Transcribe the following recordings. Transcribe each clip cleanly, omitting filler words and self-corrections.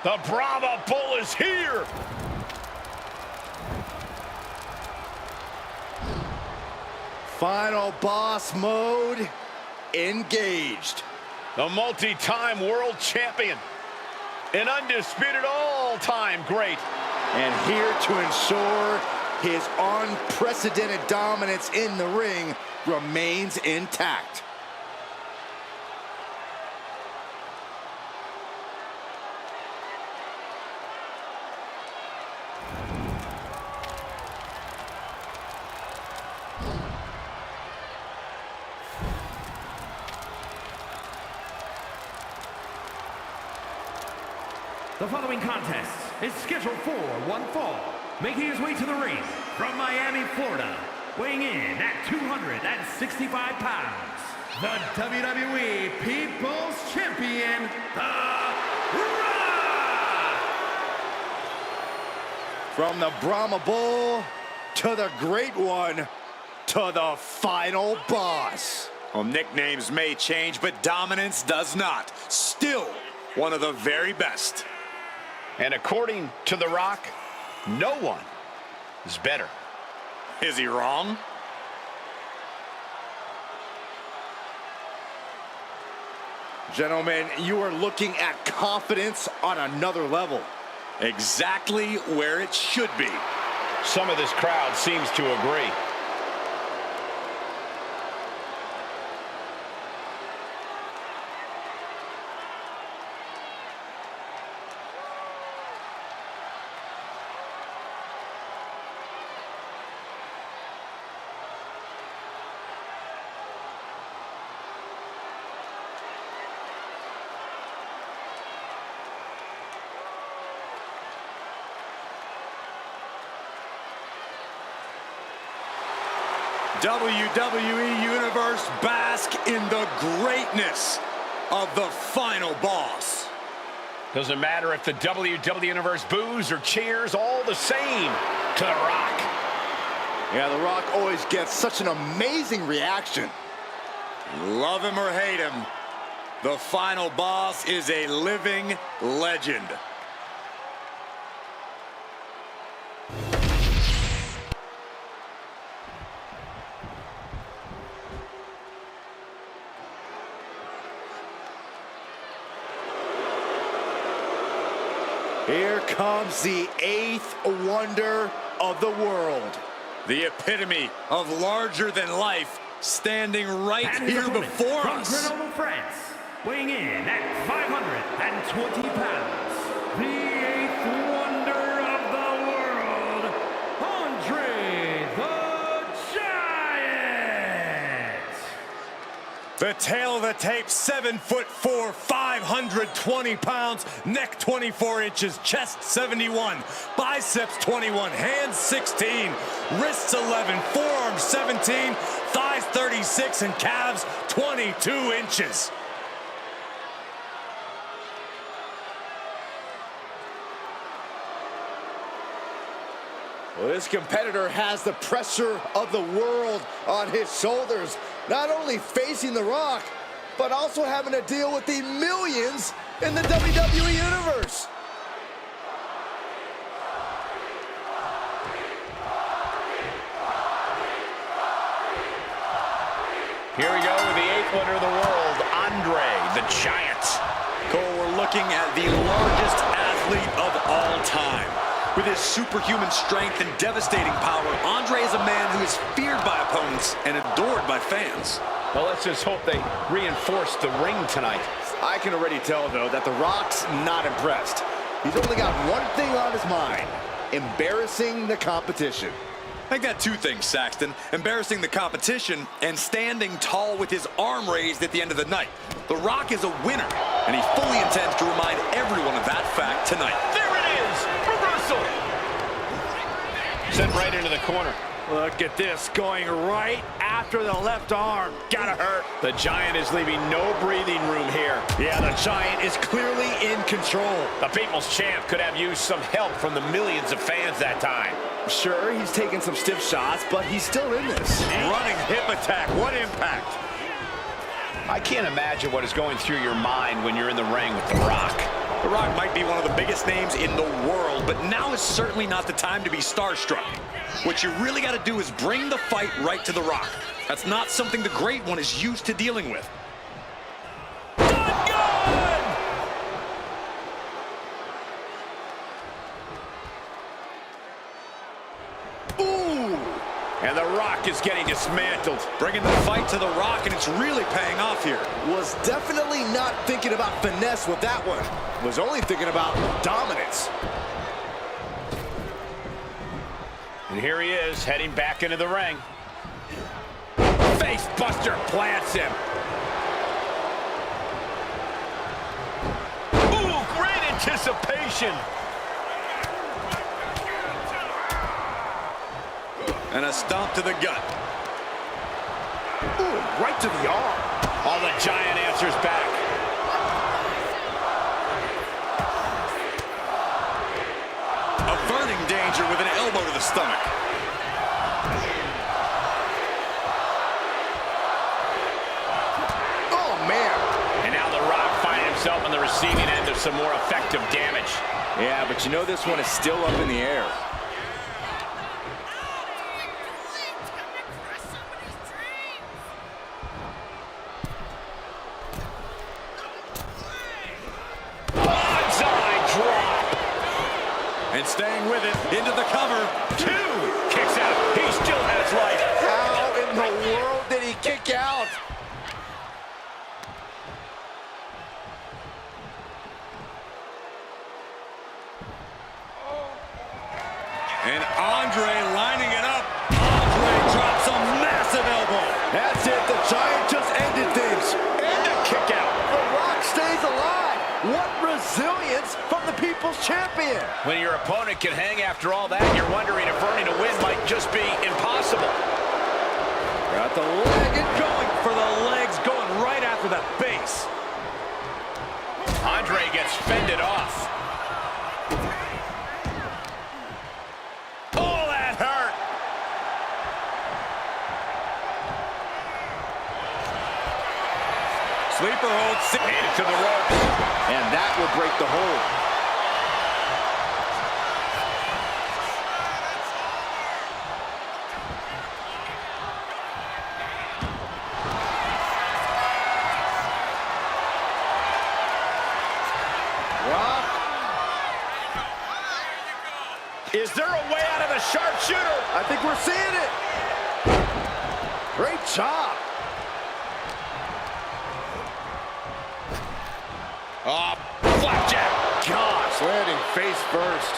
The Brahma Bull is here. Final boss mode engaged. The multi-time world champion. An undisputed all-time great. And here to ensure his unprecedented dominance in the ring remains intact. The following contest is scheduled for one fall. Making his way to the ring from Miami, Florida, weighing in at 265 pounds, the WWE People's Champion, The Rock! From the Brahma Bull to the Great One to the Final Boss. Well, nicknames may change, but dominance does not. Still one of the very best. And according to The Rock, no one is better. Is he wrong? Gentlemen, you are looking at confidence on another level. Exactly where it should be. Some of this crowd seems to agree. WWE Universe, bask in the greatness of the final boss. Doesn't matter if the WWE Universe boos or cheers, all the same to The Rock. Yeah, The Rock always gets such an amazing reaction. Love him or hate him, the final boss is a living legend. Here comes the eighth wonder of the world. The epitome of larger than life, standing right And here before from us. Grenoble, France, weighing in at 520 pounds, the eighth wonder of the world, Andre the Giant! The tail of the tape, 7'4", 520 pounds, neck 24 inches, chest 71, biceps 21, hands 16, wrists 11, forearms 17, thighs 36, and calves 22 inches. Well, this competitor has the pressure of the world on his shoulders, not only facing The Rock, but also having to deal with the millions in the WWE Universe. Here we go with the eighth wonder of the world, Andre the Giant. Cole, we're looking at the largest athlete of all time. With his superhuman strength and devastating power, Andre is a man who is feared by opponents and adored by fans. Well, let's just hope they reinforce the ring tonight. I can already tell, though, that The Rock's not impressed. He's only got one thing on his mind: embarrassing the competition. I got two things, Saxton. Embarrassing the competition and standing tall with his arm raised at the end of the night. The Rock is a winner, and he fully intends to remind everyone of that fact tonight. There it is! Reversal! Sent right into the corner. Look at this, going right after the left arm. Gotta hurt. The Giant is leaving no breathing room here. Yeah, the Giant is clearly in control. The People's Champ could have used some help from the millions of fans that time. Sure, he's taking some stiff shots, but he's still in this. Running hip attack, what impact? I can't imagine what is going through your mind when you're in the ring with The Rock. The Rock might be one of the biggest names in the world, but now is certainly not the time to be starstruck. What you really got to do is bring the fight right to The Rock. That's not something the Great One is used to dealing with. And The Rock is getting dismantled. Bringing the fight to The Rock, and it's really paying off here. Was definitely not thinking about finesse with that one. Was only thinking about dominance. And here he is, heading back into the ring. Face buster plants him. Ooh, great anticipation. And a stomp to the gut. Ooh, right to the arm. Oh, the Giant answers back. Averting danger with an elbow to the stomach. Oh, man. And now The Rock finding himself on the receiving end of some more effective damage. Yeah, but you know this one is still up in the air. And staying with it, into the cover. 2 kicks out. He still has life. How in the world did he kick out? And Andre lining it up. Andre drops a massive elbow. That's it. The Giant just ended things. And a kick out. The Rock stays alive. What resilience from the People's Champion. When your opponent can hang after all that, you're wondering if earning a win might just be impossible. Got the leg and Going for the legs, going right after the base. Andre gets fended off. Oh, that hurt. Sleeper hold. Made it to the ropes. And that will break the hold. Rock. Is there a way out of the sharpshooter? I think we're seeing it. Great job. Oh, flapjack. Gosh, landing face first.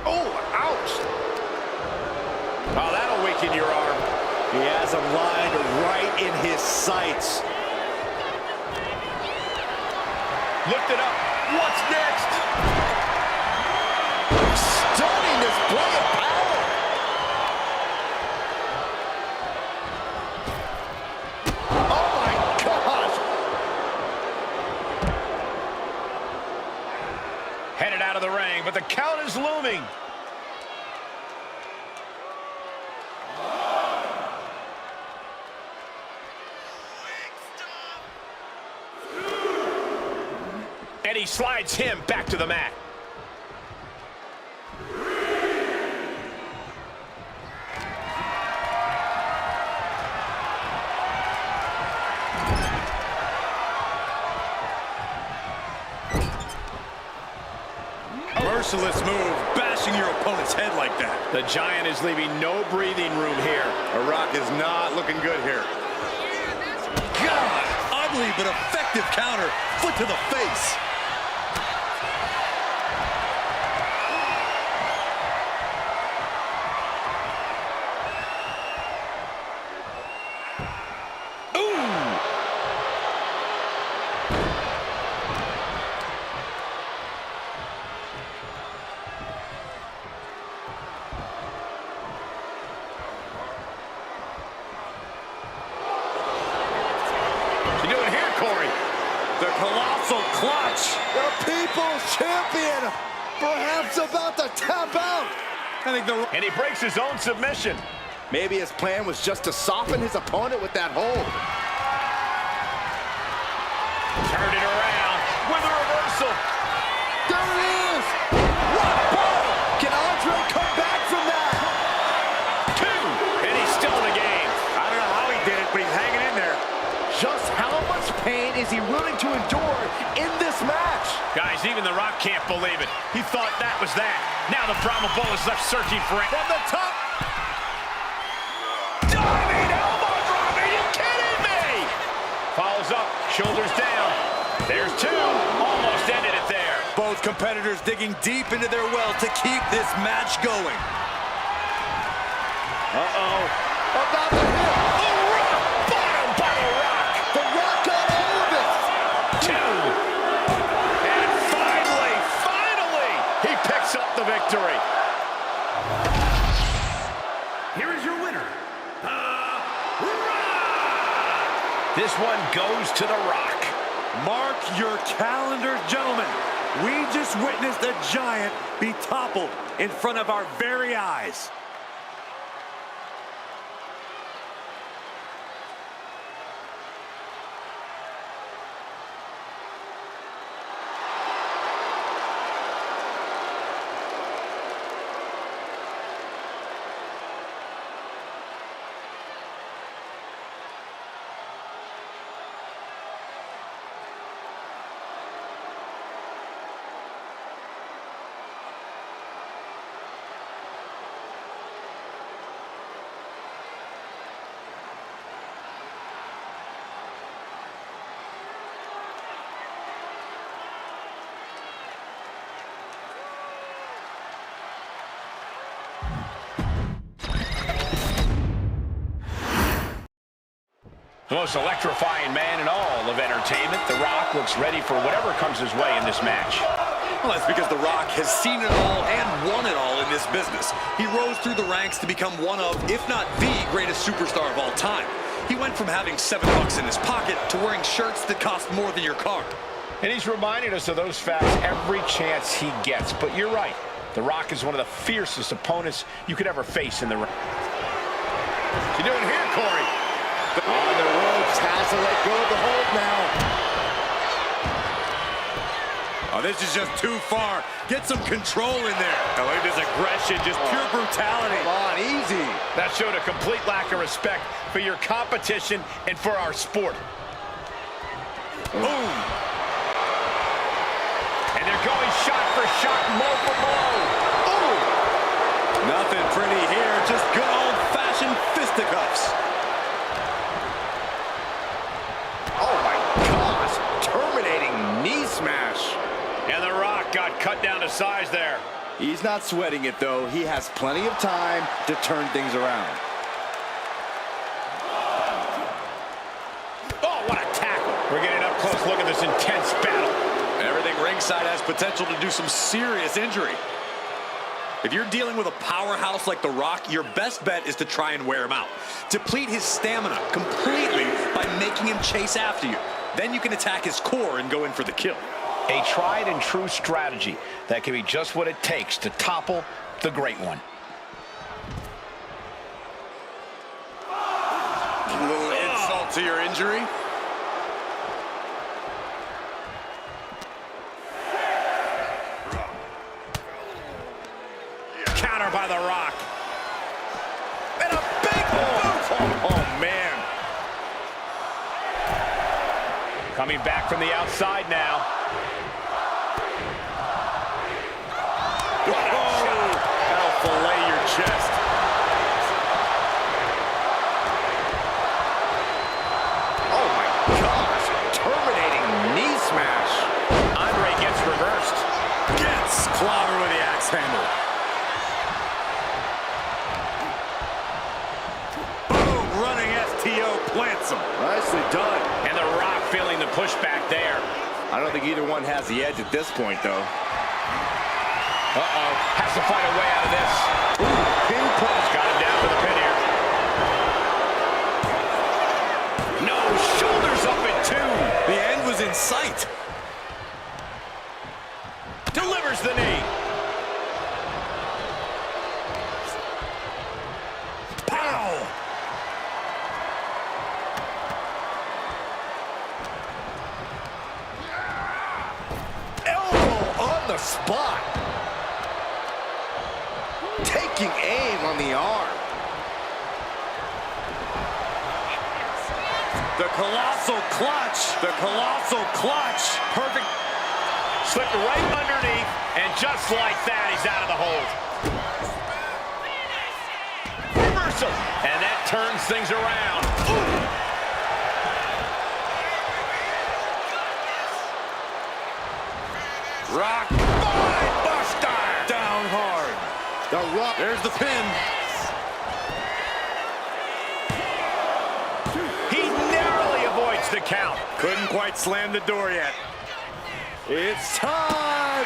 Oh, ouch. Oh, that'll weaken your arm. He has him lined right in his sights. Lift it up. What's next? Stunning display of power. Headed out of the ring, but the count is looming. And he slides him back to the mat. Merciless move, bashing your opponent's head like that. The Giant is leaving no breathing room here. The Rock is not looking good here. God, ugly but effective counter. Foot to the face. The colossal clutch. The People's Champion, perhaps about to tap out. I think And he breaks his own submission. Maybe his plan was just to soften his opponent with that hold. Turned it around with a reversal. There it is! Rock bottom! Can Andre come back from that? 2, and he's still in the game. I don't know how he did it, but he's hanging in there. Just how much pain is he willing to endure in this match? Guys, even The Rock can't believe it. He thought that was that. Now the Brahma Bull is left searching for it. From the top! Diving elbow drop, are you kidding me? Follows up, shoulders down. There's 2, almost ended it there. Both competitors digging deep into their well to keep this match going. Uh-oh. About to hit. The Rock, bottom by The Rock. The Rock got all of it. 2. And finally, he picks up the victory. Here is your winner, The Rock! This one goes to The Rock. Mark your calendars, gentlemen. We just witnessed a giant be toppled in front of our very eyes. The most electrifying man in all of entertainment, The Rock looks ready for whatever comes his way in this match. Well, that's because The Rock has seen it all and won it all in this business. He rose through the ranks to become one of, if not the greatest superstar of all time. He went from having $7 in his pocket to wearing shirts that cost more than your car. And he's reminded us of those facts every chance he gets. But you're right, The Rock is one of the fiercest opponents you could ever face in the ring. What's he doing here, Corey? On the ropes, has to let go of the hold now. Oh, this is just too far. Get some control in there. Oh, look at this aggression, just pure brutality. Come on, easy. That showed a complete lack of respect for your competition and for our sport. Boom. And they're going shot for shot, blow for blow. Ooh. Nothing pretty here, just good old-fashioned fisticuffs. Oh my gosh, terminating knee smash. And The Rock got cut down to size there. He's not sweating it though. He has plenty of time to turn things around. Oh, what a tackle. We're getting up close. Look at this intense battle. Everything ringside has potential to do some serious injury. If you're dealing with a powerhouse like The Rock, your best bet is to try and wear him out. Deplete his stamina completely by making him chase after you. Then you can attack his core and go in for the kill. A tried and true strategy that can be just what it takes to topple the great one. A little insult to your injury. Counter by The Rock. And a big boot. Oh, man. Coming back from the outside now. That'll fillet your chest. Oh my gosh, terminating knee smash. Andre gets reversed. Gets clobbered with the axe handle. Boom, running STO plants him. Nicely done. And The Rock feeling the pushback there. I don't think either one has the edge at this point though. Uh-oh, has to find a way out of this. Ooh, pin punch. Got him down for the pin here. No, shoulders up at 2. The end was in sight. Delivers the knee. Pow! spot. Taking aim on the arm. The colossal clutch. The colossal clutch. Perfect. Slipped right underneath, and just like that, he's out of the hold. Reversal, and that turns things around. Ooh. Rock. Five buster. Down hard. The Rock. There's the pin. He narrowly avoids the count. Couldn't quite slam the door yet. It's time!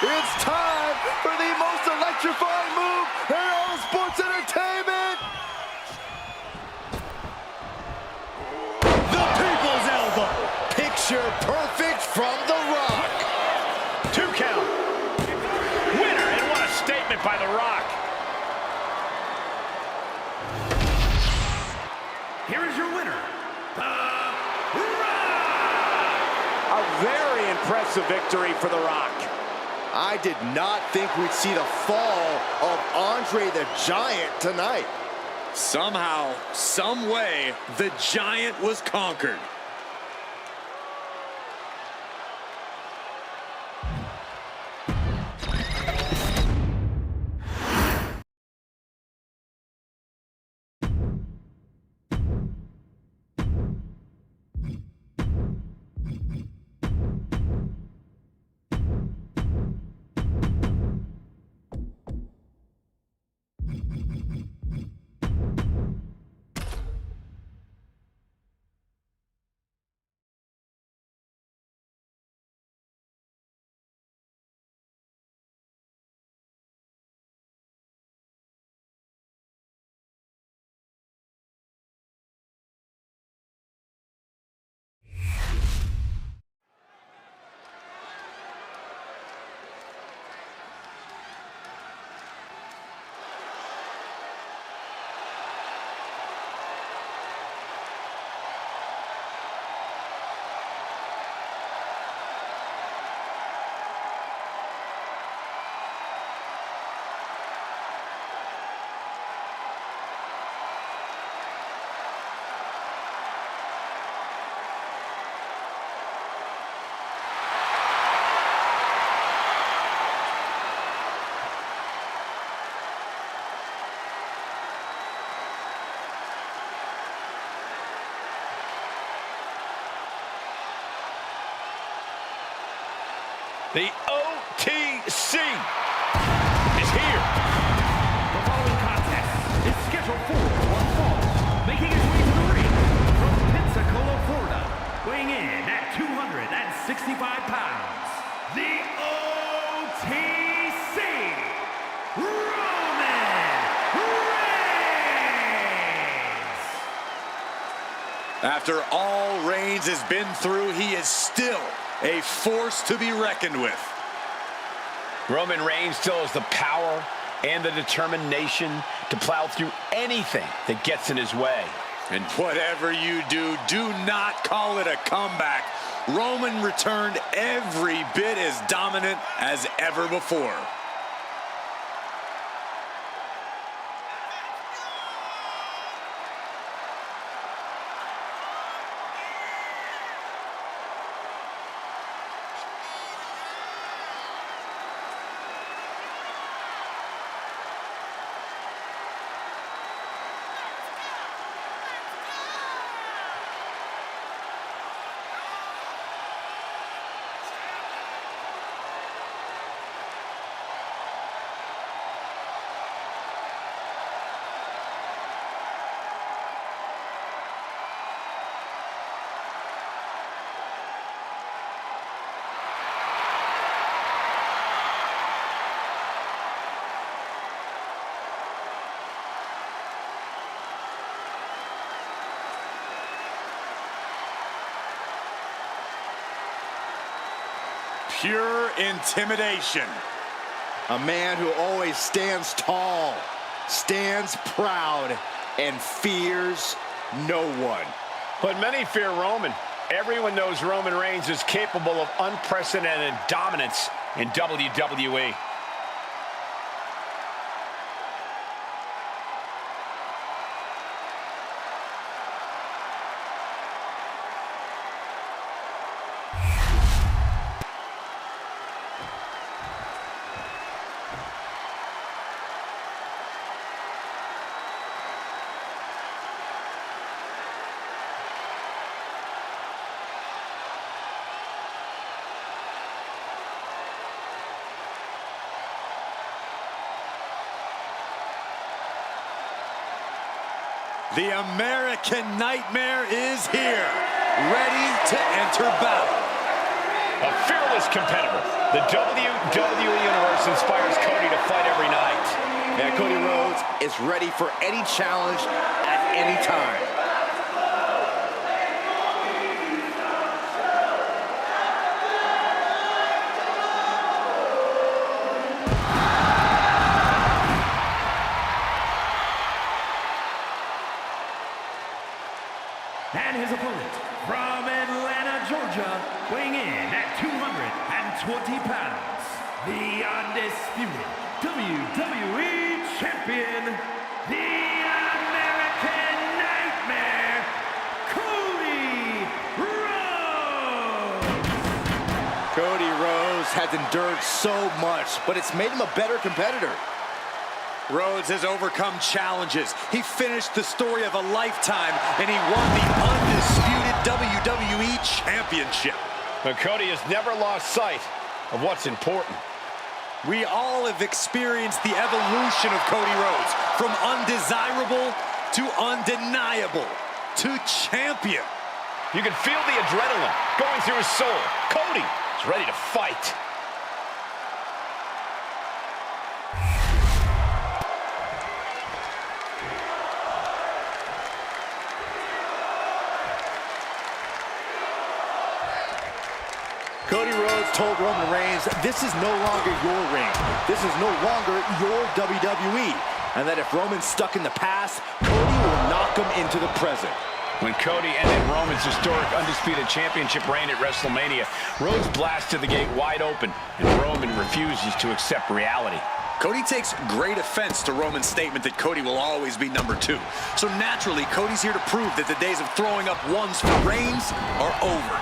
It's time for the most electrifying move in all sports entertainment! The People's Elbow. Picture perfect from The Rock. 2 count. Winner, and what a statement by The Rock. Here is your winner, A very impressive victory for The Rock. I did not think we'd see the fall of Andre the Giant tonight. Somehow, some way, the Giant was conquered. The OTC is here. The following contest is scheduled for one fall. Making his way to the ring from Pensacola, Florida, weighing in at 265 pounds, the OTC, Roman Reigns. After all Reigns has been through, he is still a force to be reckoned with. Roman Reigns still has the power and the determination to plow through anything that gets in his way. And whatever you do, do not call it a comeback. Roman returned every bit as dominant as ever before. Pure intimidation. A man who always stands tall, stands proud, and fears no one. But many fear Roman. Everyone knows Roman Reigns is capable of unprecedented dominance in WWE. The American Nightmare is here, ready to enter battle. A fearless competitor. The WWE Universe inspires Cody to fight every night. Yeah, Cody Rhodes is ready for any challenge at any time. And his opponent, from Atlanta, Georgia, weighing in at 220 pounds, the undisputed WWE Champion, the American Nightmare, Cody Rhodes! Cody Rhodes has endured so much, but it's made him a better competitor. Rhodes has overcome challenges. He finished the story of a lifetime, and he won the undisputed WWE Championship. But Cody has never lost sight of what's important. We all have experienced the evolution of Cody Rhodes, from undesirable to undeniable to champion. You can feel the adrenaline going through his soul. Cody is ready to fight. Cody Rhodes told Roman Reigns, this is no longer your ring. This is no longer your WWE. And that if Roman's stuck in the past, Cody will knock him into the present. When Cody ended Roman's historic undisputed championship reign at WrestleMania, Rhodes blasted the gate wide open, and Roman refuses to accept reality. Cody takes great offense to Roman's statement that Cody will always be number 2. So naturally, Cody's here to prove that the days of throwing up ones for Reigns are over.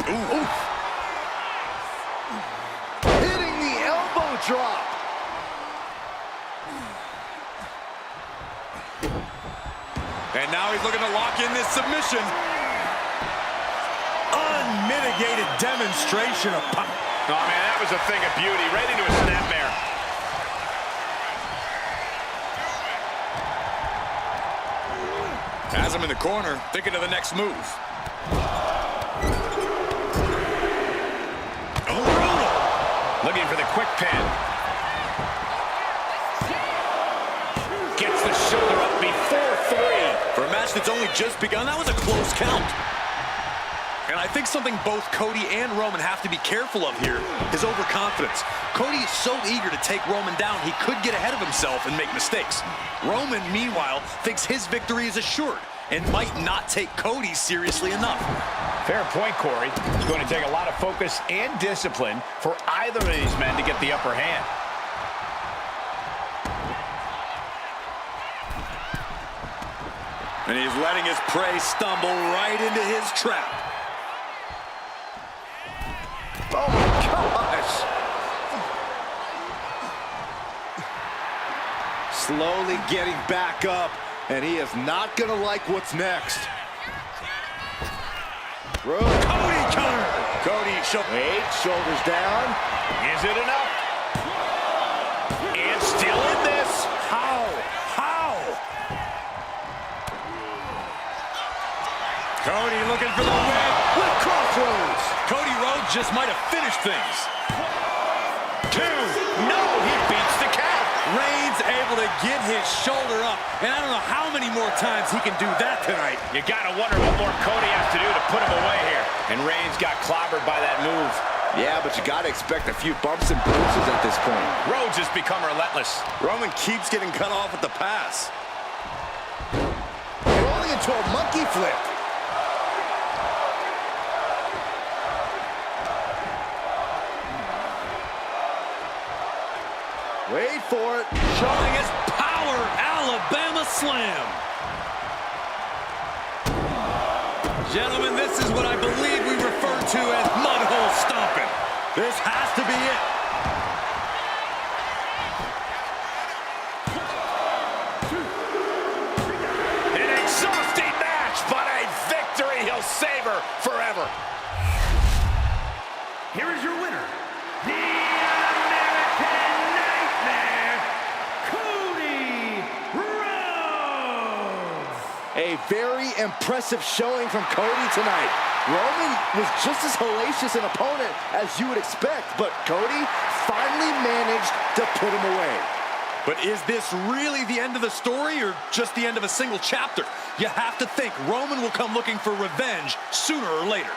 Ooh. Hitting the elbow drop. And now he's looking to lock in this submission. Unmitigated demonstration of power. Oh, man, that was a thing of beauty, right into a snapmare. Has him in the corner, thinking of the next move. Looking for the quick pin. Gets the shoulder up before 3. For a match that's only just begun, that was a close count. And I think something both Cody and Roman have to be careful of here is overconfidence. Cody is so eager to take Roman down, he could get ahead of himself and make mistakes. Roman, meanwhile, thinks his victory is assured and might not take Cody seriously enough. Fair point, Corey. It's going to take a lot of focus and discipline for either of these men to get the upper hand. And he's letting his prey stumble right into his trap. Oh my gosh. Slowly getting back up, and he is not gonna like what's next. Rhodes. Cody counter. Cody Wait, shoulders down. Is it enough? And still in this. How? Cody looking for the win with crossroads. Cody Rhodes just might have finished things. 2. No, he beats the count. Reigns able to get his shoulder up, and I don't know how many more times he can do that tonight. You gotta wonder what more Cody has to do to put him away here. And Reigns got clobbered by that move. Yeah, but you gotta expect a few bumps and bruises at this point. Rhodes has become relentless. Roman keeps getting cut off at the pass. Rolling into a monkey flip. Wait for it. Showing his power, Alabama Slam. Gentlemen, this is what I believe we refer to as mudhole stomping. This has to be it. An exhausting match, but a victory he'll savor forever. Here is your winner, the American Nightmare, Cody Rhodes. A very impressive showing from Cody tonight. Roman was just as hellacious an opponent as you would expect, but Cody finally managed to put him away. But is this really the end of the story or just the end of a single chapter? You have to think Roman will come looking for revenge sooner or later.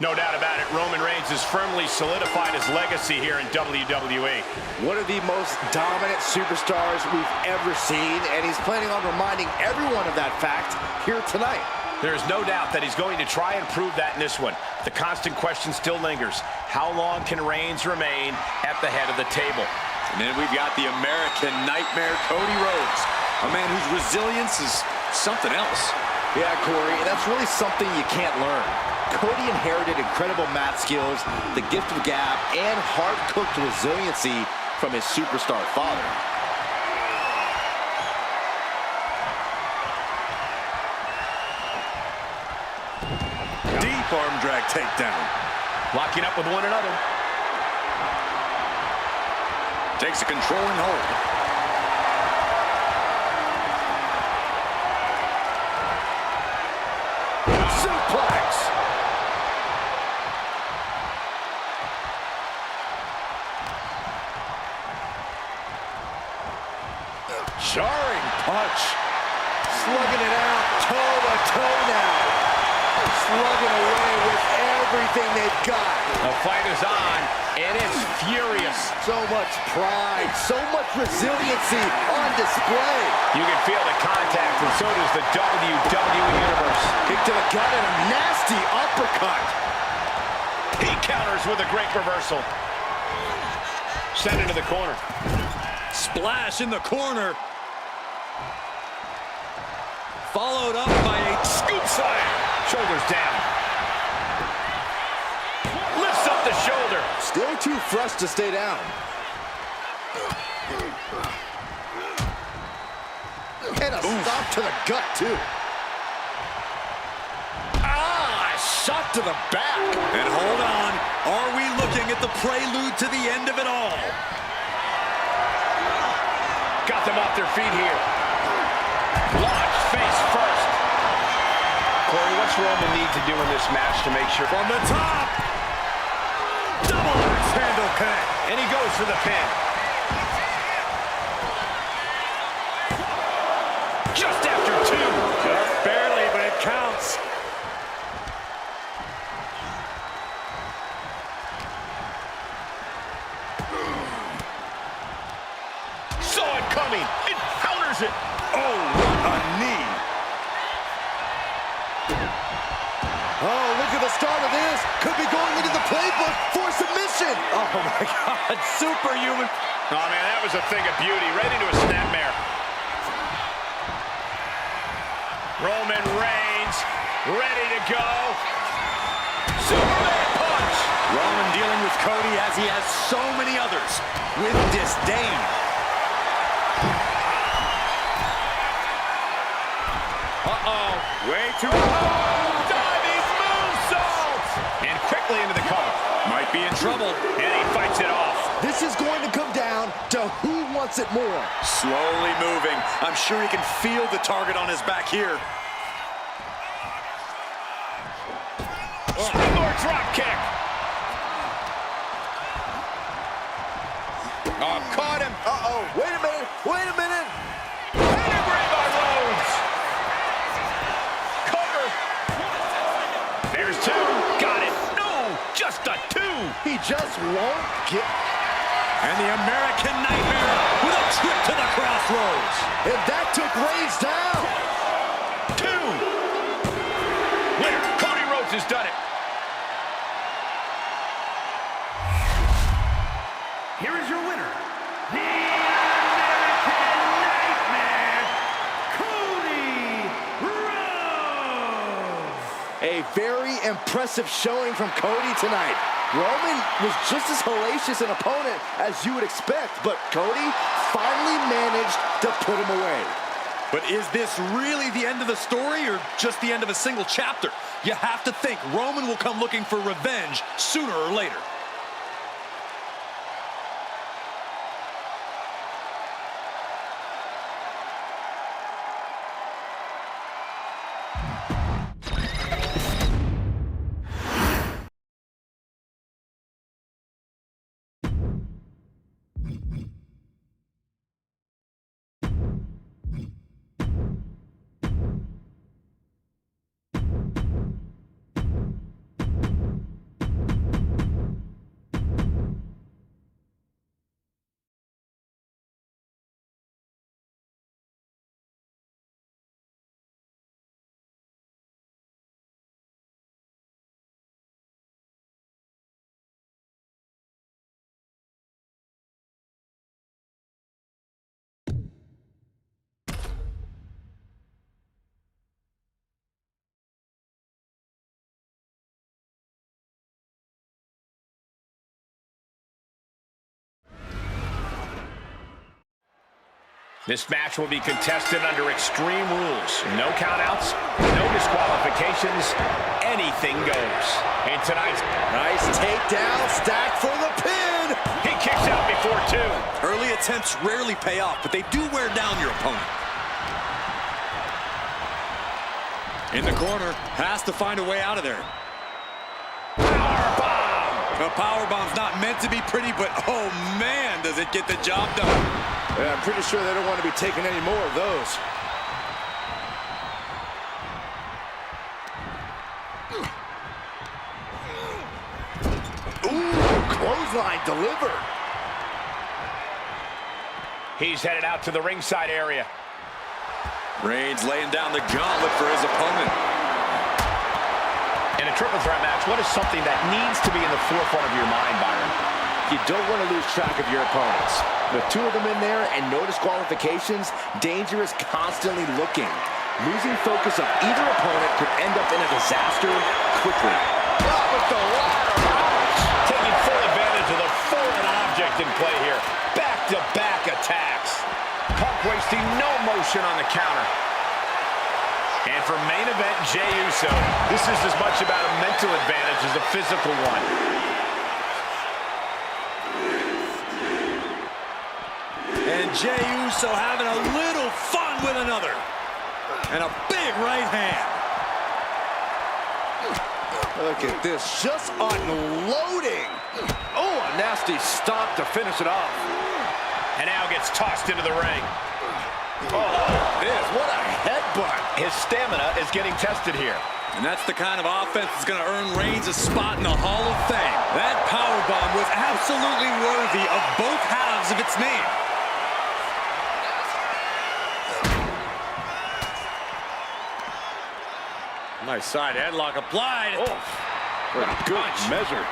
No doubt about it, Roman Reigns has firmly solidified his legacy here in WWE. One of the most dominant superstars we've ever seen, and he's planning on reminding everyone of that fact here tonight. There's no doubt that he's going to try and prove that in this one. The constant question still lingers. How long can Reigns remain at the head of the table? And then we've got the American Nightmare, Cody Rhodes, a man whose resilience is something else. Yeah, Corey, and that's really something you can't learn. Cody inherited incredible mat skills, the gift of gab, and hard-cooked resiliency from his superstar father. Deep arm drag takedown. Locking up with one another. Takes a controlling hold. Suplex! Jarring punch. Slugging it out, toe-to-toe now. Slugging away with everything they've got. The fight is on, and it's furious. So much pride, so much resiliency on display. You can feel the contact, and so does the WWE Universe. Kick to the gut and a nasty uppercut. He counters with a great reversal. Sent into the corner. Splash in the corner. Followed up by a Scoop slam. Shoulders down. Lifts up the shoulder. Still too fresh to stay down. And a stop to the gut, too. Shot to the back. And hold on, are we looking at the prelude to the end of it all? Got them off their feet here. Launched face first. Corey, what's Roman need to do in this match to make sure? From the top. Double axe handle connect. And he goes for the pin. Just after two. Just barely, but it counts. Saw it coming. It counters it. Oh, what a knee. Oh, look at the start of this could be going into the playbook for submission. Oh my God, superhuman. Oh man, that was a thing of beauty, right into a snapmare. Roman Reigns, ready to go. Superman punch. Roman dealing with Cody as he has so many others with disdain. Way too diving moonsault! And quickly into the cover. Might be in trouble. And he fights it off. This is going to come down to who wants it more. Slowly moving. I'm sure he can feel the target on his back here. Springboard drop kick. Oh, caught him. Uh-oh, wait a minute, wait a minute. Pedigree by Rhodes. Cover. There's two. Got it. No, just a two. He just won't get... And the American Nightmare with a trip to the crossroads. And that took Reigns down. Two. Winner. Cody Rhodes has done it. Here is your winner, the American Nightmare, Cody Rhodes. A very impressive showing from Cody tonight. Roman was just as hellacious an opponent as you would expect, but Cody finally managed to put him away. But is this really the end of the story or just the end of a single chapter? You have to think Roman will come looking for revenge sooner or later. This match will be contested under extreme rules. No countouts, no disqualifications, anything goes. And tonight's Nice takedown, stacked for the pin. he kicks out before two. Early attempts rarely pay off, but they do wear down your opponent. In the corner, has to find a way out of there. Powerbomb. A powerbomb's not meant to be pretty, but oh man, does it get the job done. Yeah, I'm pretty sure they don't want to be taking any more of those. Ooh, clothesline delivered. He's headed out to the ringside area. Reigns laying down the gauntlet for his opponent. In a triple threat match, what is something that needs to be in the forefront of your mind, Byron? You don't want to lose track of your opponents. With two of them in there and no disqualifications, danger is constantly looking. Losing focus of either opponent could end up in a disaster quickly. Not with the ladder. Ouch. Taking full advantage of the foreign object in play here. Back-to-back attacks. Punk wasting no motion on the counter. And for main event, Jey Uso, this is as much about a mental advantage as a physical one. And Jey Uso having a little fun with another. And a big right hand. Look at this, just unloading. Oh, a nasty stop to finish it off. And now gets tossed into the ring. Oh, this, what a headbutt. His stamina is getting tested here. And that's the kind of offense that's going to earn Reigns a spot in the Hall of Fame. That powerbomb was absolutely worthy of both halves of its name. Nice side headlock applied. Oh. Good measure.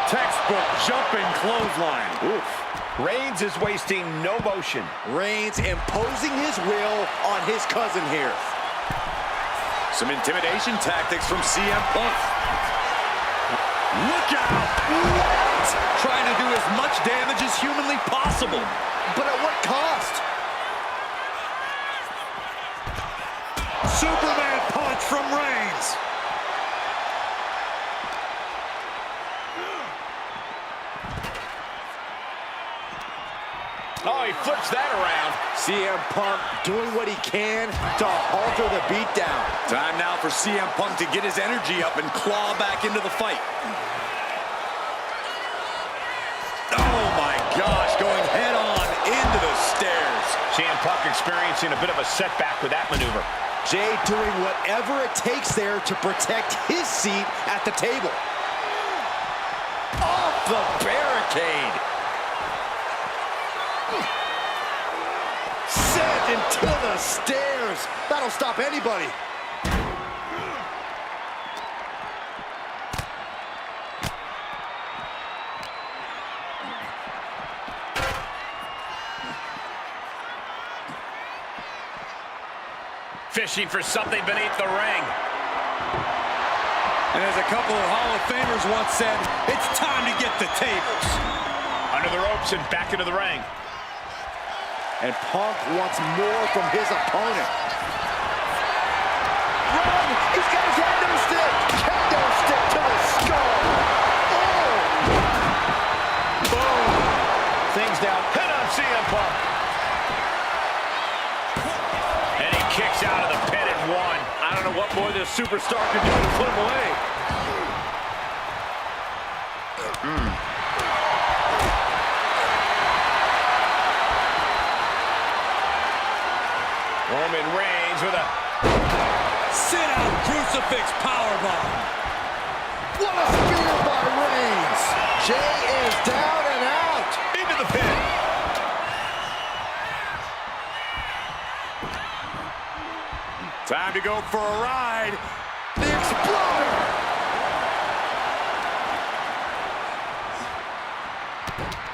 Textbook jumping clothesline. Oof. Reigns is wasting no motion. Reigns imposing his will on his cousin here. Some intimidation tactics from CM Punk. Look out! What? Trying to do as much damage as humanly possible. But at what cost? Superman punch from Reigns. Oh, he flips that around. CM Punk doing what he can to alter the beatdown. Time now for CM Punk to get his energy up and claw back into the fight. Oh my gosh, going head on into the stairs. CM Punk experiencing a bit of a setback with that maneuver. Jay doing whatever it takes there to protect his seat at the table. Off the barricade. Sent into the stairs. That'll stop anybody. Fishing for something beneath the ring. And as a couple of Hall of Famers once said, it's time to get the tables. Under the ropes and back into the ring. And Punk wants more from his opponent. Run! He's got a kendo stick! Kendo stick to the skull! Oh! Boom! Things down. Hit on CM Punk. And he kicks out of the pin at one. I don't know what more this superstar can do to put him away. Roman Reigns with a Sit-out crucifix powerbomb. What a spear by Reigns! Jay is down and out! into the pin. Time to go for a ride. The Exploder!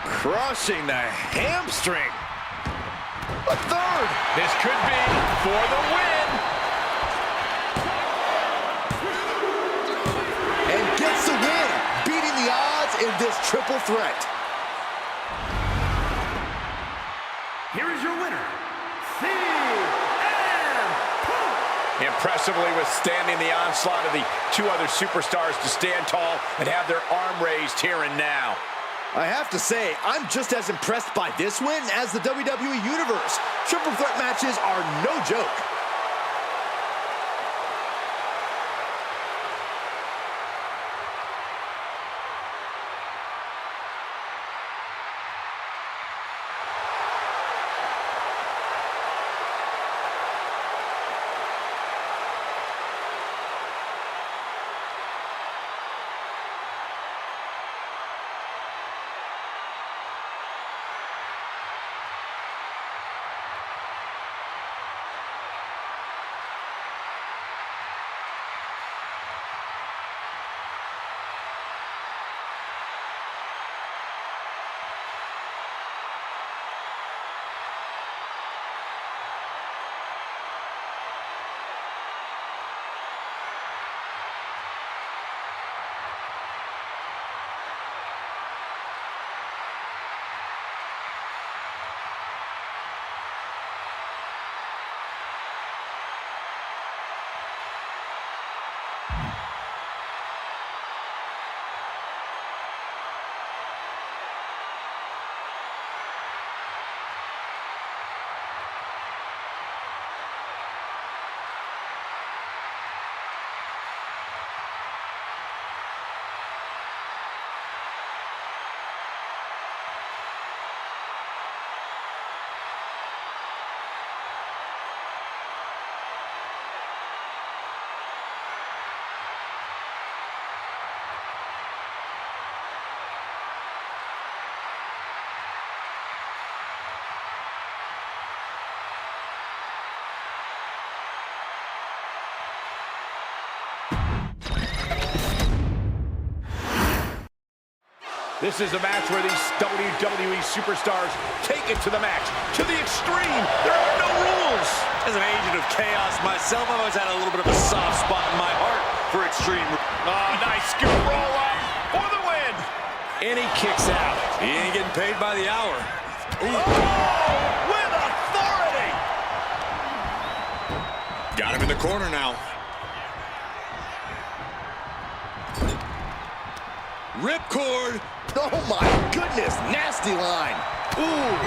Crushing the hamstring. A third! This could be for the win. And gets the win, beating the odds in this triple threat. Here is your winner, CM Punk. Impressively withstanding the onslaught of the two other superstars to stand tall and have their arm raised here and now. I have to say, I'm just as impressed by this win as the WWE Universe. Triple threat matches are no joke. This is a match where these WWE superstars take it to the max, to the extreme. There are no rules. As an agent of chaos myself, I've always had a little bit of a soft spot in my heart for extreme. Oh, nice scoop roll up for the win. And he kicks out. He ain't getting paid by the hour. Ooh. Oh, with authority. Got him in the corner now. Ripcord. Oh my goodness, nasty line. Ooh.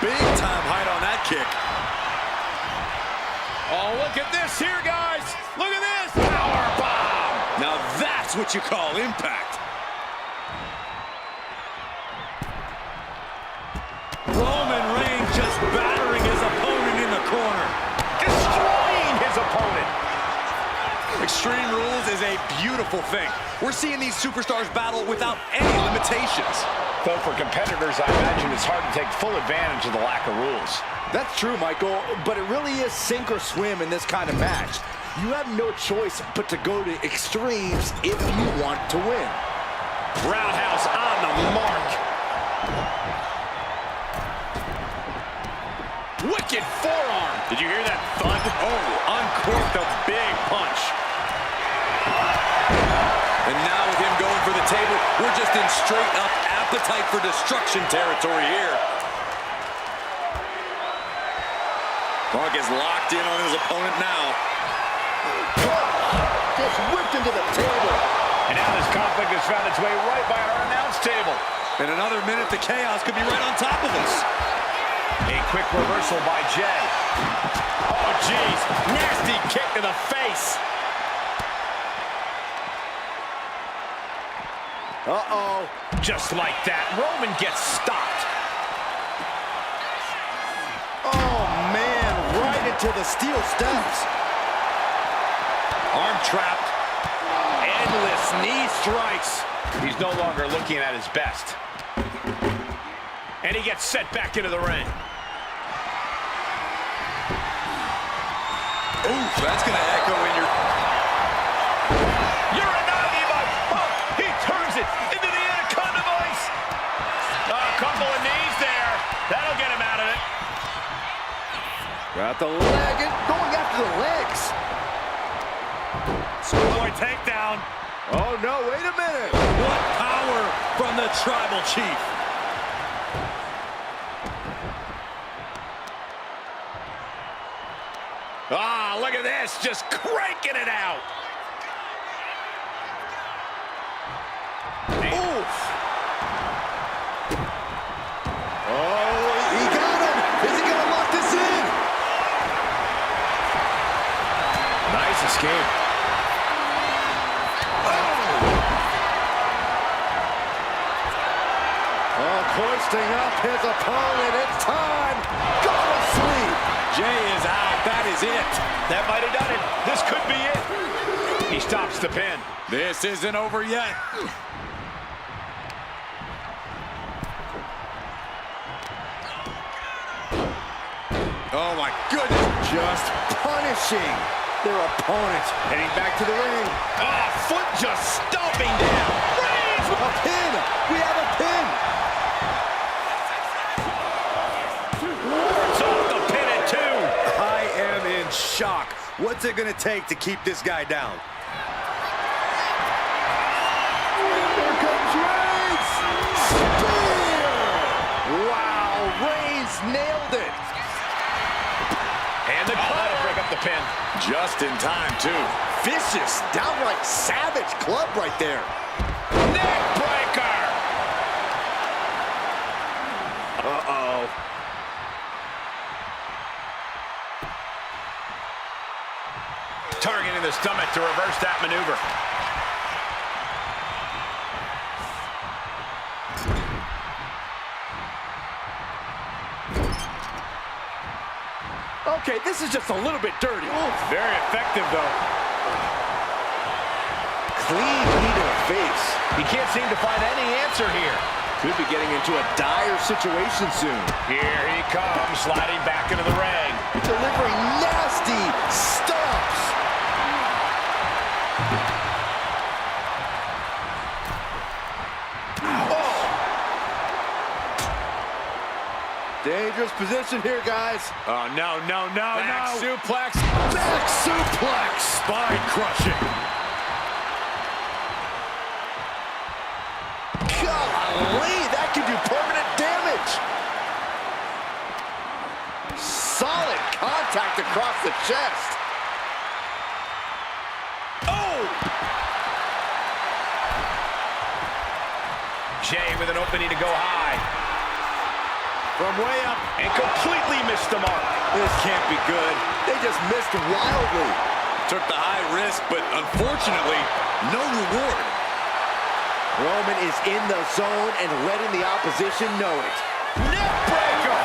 Big time height on that kick. Oh, look at this here, guys. Look at this. Power bomb. Now that's what you call impact. Roman Reigns just battering his opponent in the corner. Destroying his opponent. Extreme Rules is a beautiful thing. We're seeing these superstars battle without any limitations. Though for competitors, I imagine it's hard to take full advantage of the lack of rules. That's true, Michael, but it really is sink or swim in this kind of match. You have no choice but to go to extremes if you want to win. Roundhouse on the mark. Wicked forearm. Did you hear that thud? Oh, uncorked a big punch. And now with him going for the table, we're just in straight up appetite for destruction territory here. Punk is locked in on his opponent now. Just whipped into the table. And now this conflict has found its way right by our announce table. In another minute, the chaos could be right on top of us. A quick reversal by Jay. Oh, jeez. Nasty kick to the face. Uh-oh. Just like that, Roman gets stopped. Oh, man, right into the steel steps. Arm trapped. Endless knee strikes. He's no longer looking at his best. And he gets set back into the ring. Oof, that's going to echo in your... Uranagi by Punk. He turns it into the Anaconda Vice. A couple of knees there. That'll get him out of it. Got the leg and going after the legs. Schoolboy takedown. Oh, no, wait a minute. What power from the Tribal Chief. Ah, look at this, just cranking it out. Oof. Oh, he got him. Is he going to lock this in? Nice escape. Oh, hoisting up his opponent. It's time. Go to sleep. Jay is out. That is it. That might have done it. This could be it. He stops the pin. This isn't over yet. Oh, my goodness. Just punishing their opponent. Heading back to the ring. Ah, foot just stomping down. Reigns with A pin. We have a pin. wards off the pin at 2. I am in shock. What's it going to take to keep this guy down? Here comes Reigns. Spear. Wow, Reigns nailed it. And the club to break up the pin. Just in time, too. Vicious, downright savage club right there. Neck breaker. Uh-oh. Targeting the stomach to reverse that maneuver. Okay, this is just a little bit dirty. Very effective, though. Clean knee to the face. He can't seem to find any answer here. Could be getting into a dire situation soon. Here he comes, sliding back into the ring. Delivering nasty stomps. Dangerous position here, guys. Oh, no, no, no, Back no. suplex. Back suplex. Spine crushing. Golly, that could do permanent damage. Solid contact across the chest. Oh! Jay with an opening to go high. From way up and completely missed the mark. This can't be good. They just missed wildly. Took the high risk, but unfortunately, no reward. Roman is in the zone and letting the opposition know it. Neck breaker!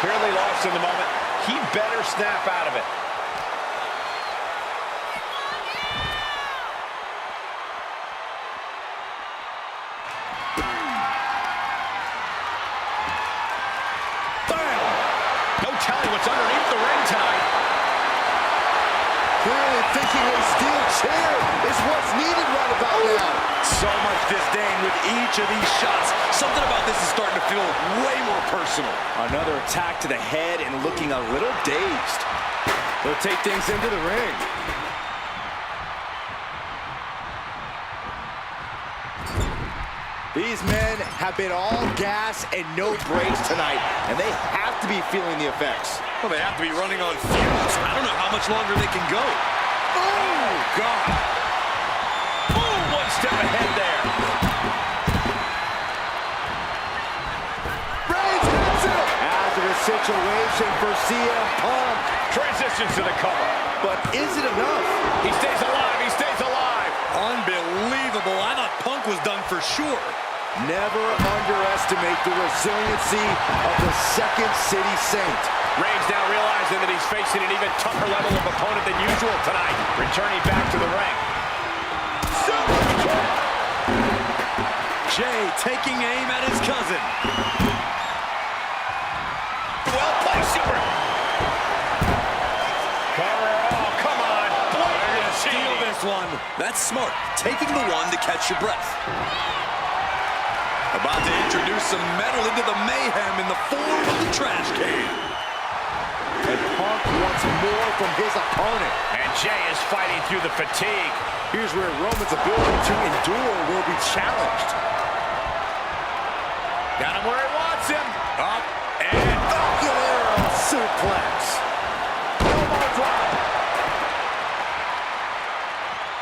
Clearly lost in the moment. He better snap out of it. No telling what's underneath the ring tonight. Clearly thinking a steel chair is what's needed right about now. So much disdain with each of these shots. Something about this is starting to feel way more personal. Another attack to the head and looking a little dazed. They'll take things into the ring. These men have been all gas and no brakes tonight, and they have to be feeling the effects. Well, they have to be running on fumes. I don't know how much longer they can go. Oh, God. Boom, one step ahead there. Reigns hits him! Hazardous situation for CM Punk. Transitions to the cover. But is it enough? He stays alive, he stays alive. Unbelievable. I thought Punk was done for sure. Never underestimate the resiliency of the Second City Saint. Reigns now realizing that he's facing an even tougher level of opponent than usual tonight. Returning back to the ring. Jay taking aim at his cousin. Well played, super. Cover, oh, come on. Blatant Steal this one. That's smart. Taking the one to catch your breath. About to introduce some metal into the mayhem in the form of the trash can. And Punk wants more from his opponent. And Jay is fighting through the fatigue. Here's where Roman's ability to endure will be challenged. Got him where he wants him. Up and Ocular suplex. Elbow drop.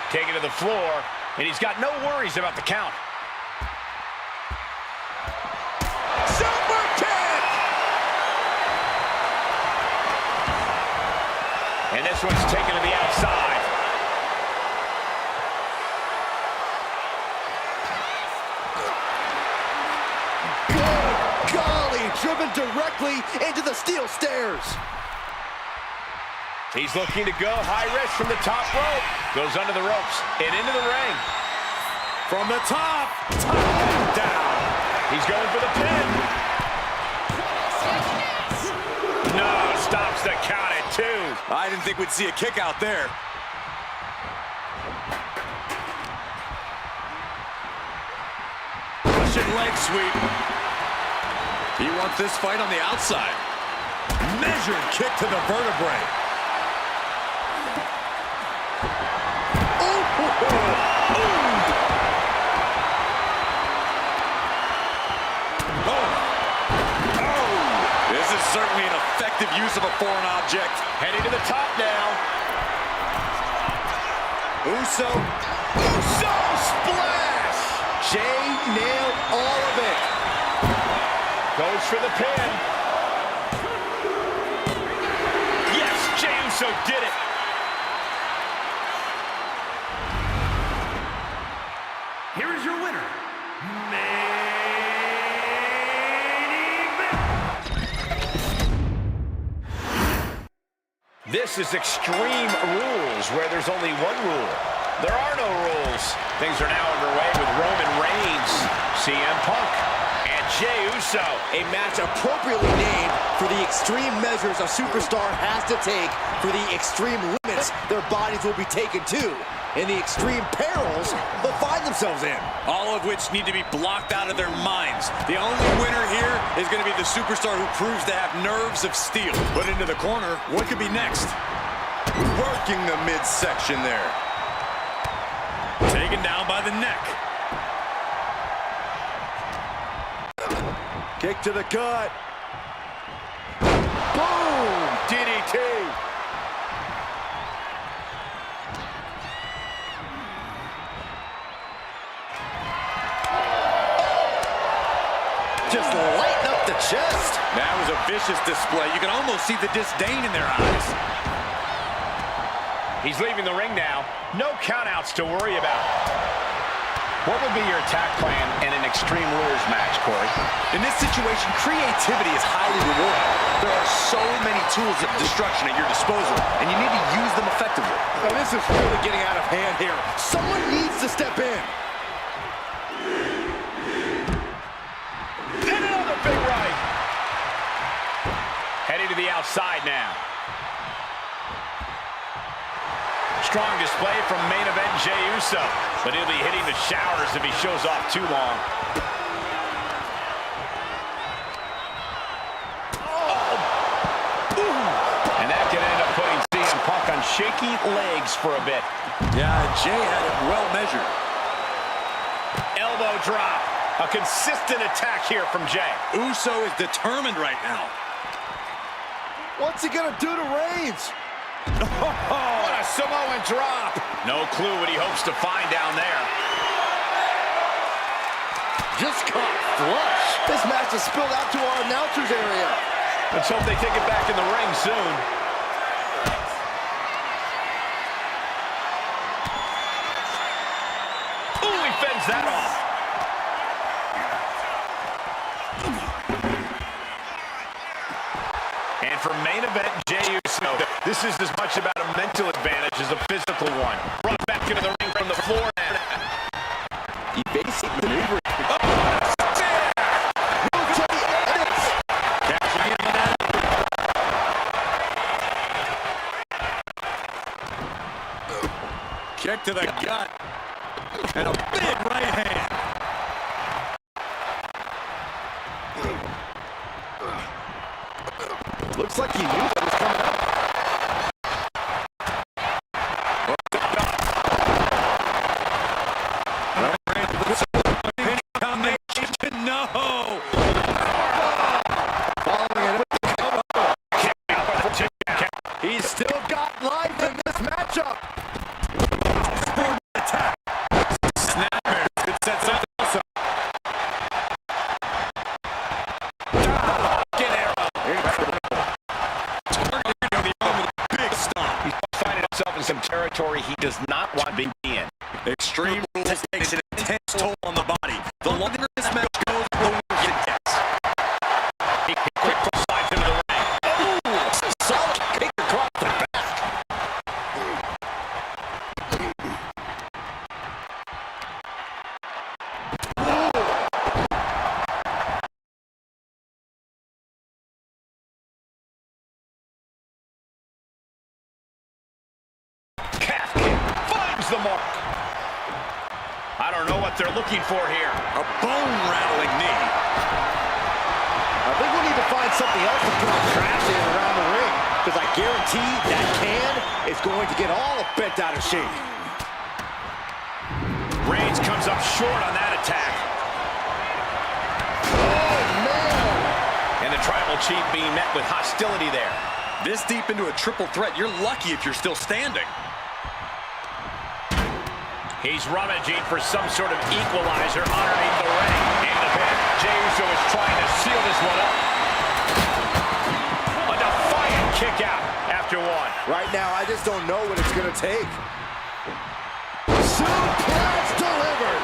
Taken to the floor, and he's got no worries about the count. Super kick. And this one's taken to the outside. Good golly, driven directly into the steel stairs. He's looking to go high risk from the top rope. Goes under the ropes and into the ring. from the top. Down. He's going for the pin. No, stops the count at 2. I didn't think we'd see a kick out there. Russian leg sweep. He wants this fight on the outside. Measured kick to the vertebrae. This is certainly an effective use of a foreign object. Heading to the top now. Uso Splash! Jay nailed all of it. Goes for the pin. Yes, Jey Uso did it. Here is your winner, This is Extreme Rules, where there's only one rule. There are no rules. Things are now underway with Roman Reigns, CM Punk, and Jey Uso. A match appropriately named for the extreme measures a superstar has to take for the extreme limits their bodies will be taken to. in the extreme perils they'll find themselves in. All of which need to be blocked out of their minds. The only winner here is going to be the superstar who proves to have nerves of steel. Put into the corner. What could be next? Working the midsection there. Taken down by the neck. Kick to the gut. Boom! DDT. Just lighten up the chest. That was a vicious display. You can almost see the disdain in their eyes. He's leaving the ring now. No countouts to worry about. What would be your attack plan in an Extreme Rules match, Corey? In this situation, creativity is highly rewarded. There are so many tools of destruction at your disposal, and you need to use them effectively. Now, this is really getting out of hand here. Someone needs to step in. And another big right. Heading to the outside now. Strong display from main event Jey Uso, but he'll be hitting the showers if he shows off too long. And that can end up putting CM Punk on shaky legs for a bit. Yeah, Jey had it well measured. Elbow drop. A consistent attack here from Jey. Uso is determined right now. What's he gonna do to Reigns? What a Samoan drop. No clue what he hopes to find down there. Just caught flush. This match has spilled out to our announcers area. Let's hope they take it back in the ring soon. Ooh, he fends that off. And for main event Jey Uso, this is as much about a mental advantage as a physical one. Brought back into the ring from the floor. Evasive maneuver. Kick to the gut. And a big right hand. Looks like he knew that was coming up. No! He's still got life in this matchup. Attack. Snapper. Could set something else up. Get arrow. Targeting the arm with a big stomp. He's finding himself in some territory he does not want to be in. Extreme Rules takes an intense toll on the body. The longer this match goes, the worse it gets. He quickly slides into the ring. Ooh, solid kick across the back. Calf kick finds the mark. I don't know what they're looking for here. A bone-rattling knee. I think we need to find something else to come crashing around the ring, because I guarantee that can is going to get all bent out of shape. Reigns comes up short on that attack. Oh, man! And the Tribal Chief being met with hostility there. This deep into a triple threat, you're lucky if you're still standing. He's rummaging for some sort of equalizer underneath the ring. In the pin, Jey Uso is trying to seal this one up. A defiant kick out after one. Right now, I just don't know what it's going to take. Suplex delivered.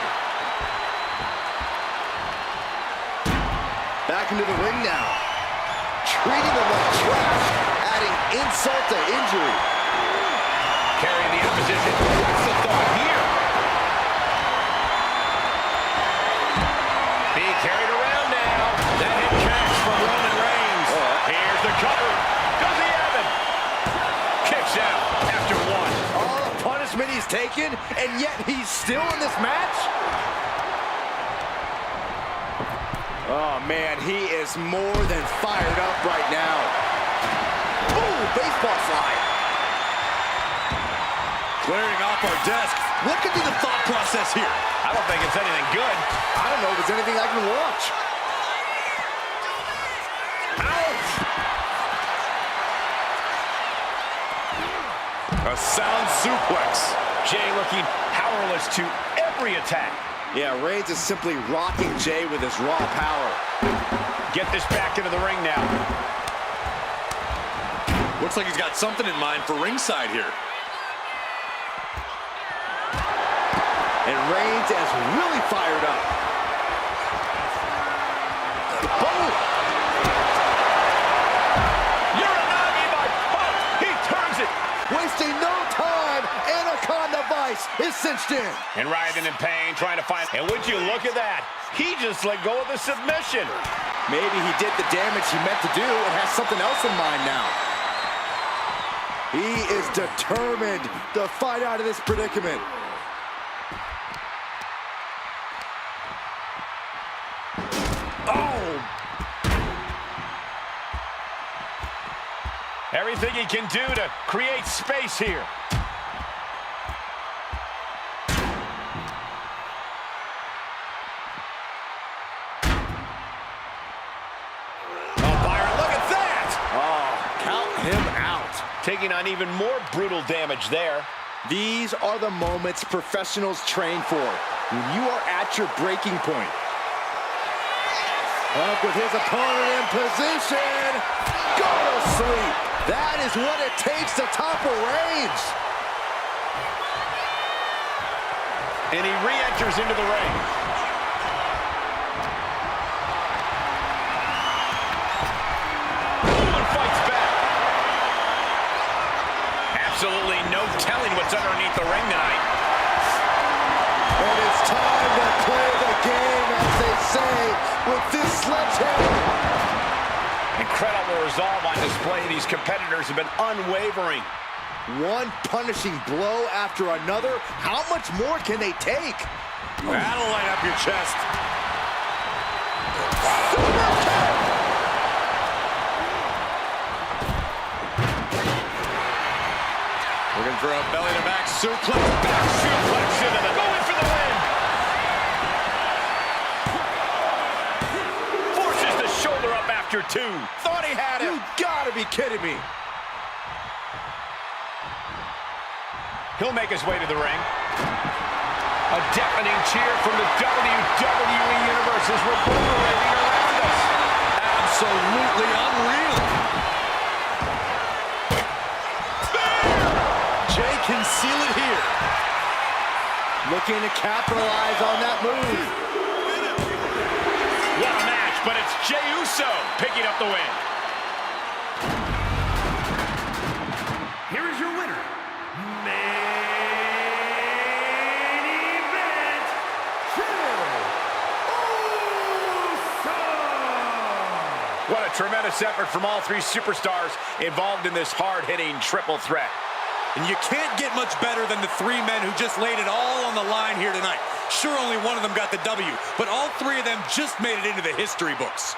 Back into the ring now. Treating them like trash, adding insult to injury. Carrying the opposition. What's the thought here? Being carried around now. That hit connects from Roman Reigns. Here's the cover. Does he have it? Kicks out after one. All the punishment he's taken, and yet he's still in this match? Oh, man, he is more than fired up right now. Ooh, baseball slide. Clearing off our desk. What could be the thought process here? I don't think it's anything good. I don't know if it's anything I can watch. A sound suplex. Jay looking powerless to every attack. Yeah, Reigns is simply rocking Jay with his raw power. Get this back into the ring now. Looks like he's got something in mind for ringside here. And Reigns is really fired up. Boom! Uranagi by Punk. He turns it. Wasting no time, Anaconda Vice is cinched in. And writhing in pain, trying to find. And would you look at that? He just let go of the submission. Maybe he did the damage he meant to do and has something else in mind now. He is determined to fight out of this predicament. Oh! Everything he can do to create space here. Taking on even more brutal damage there. These are the moments professionals train for, when you are at your breaking point. Up with his opponent in position. Go to sleep. That is what it takes to topple Reigns. And he re-enters into the ring. Absolutely no telling what's underneath the ring tonight. And it's time to play the game, as they say, with this sledgehammer. Incredible resolve on display. These competitors have been unwavering. One punishing blow after another. How much more can they take? That'll light up your chest. Super kick! Looking for a belly-to-back suplex. Back suplex into the... Going for the win. Forces the shoulder up after two. Thought he had it. You gotta be kidding me. He'll make his way to the ring. A deafening cheer from the WWE Universe is reverberating around us. Absolutely unreal. Jay can seal it here. Looking to capitalize on that move. What a match, but it's Jey Uso picking up the win. Here is your winner, main event, Jey Uso. What a tremendous effort from all three superstars involved in this hard-hitting triple threat. And you can't get much better than the three men who just laid it all on the line here tonight. Sure, only one of them got the W, but all three of them just made it into the history books.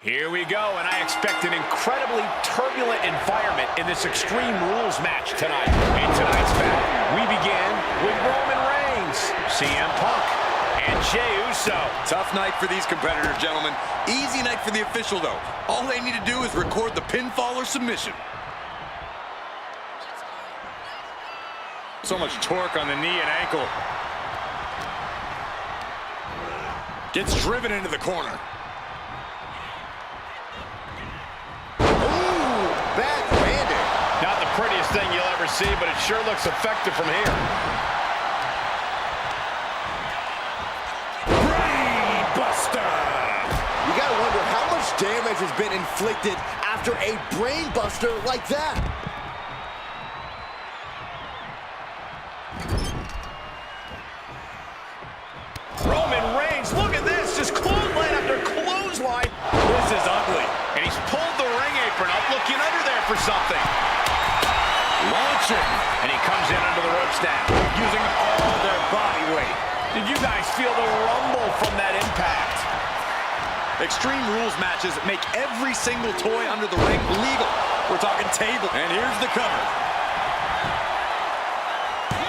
Here we go, and I expect an incredibly turbulent environment in this Extreme Rules match tonight. In tonight's battle, we begin with Roman Reigns, CM Punk, and Jey Uso. Tough night for these competitors, gentlemen. Easy night for the official, though. All they need to do is record the pinfall or submission. So much torque on the knee and ankle. Gets driven into the corner. Ooh, back thing you'll ever see, but it sure looks effective from here. Brainbuster! You gotta wonder how much damage has been inflicted after a brainbuster like that. Roman Reigns, look at this, just clothesline after clothesline. This is ugly. And he's pulled the ring apron up, looking under there for something. Launching. And he comes in under the ropes now, using all their body weight. Did you guys feel the rumble from that impact? Extreme Rules matches make every single toy under the ring legal. We're talking table. And here's the cover.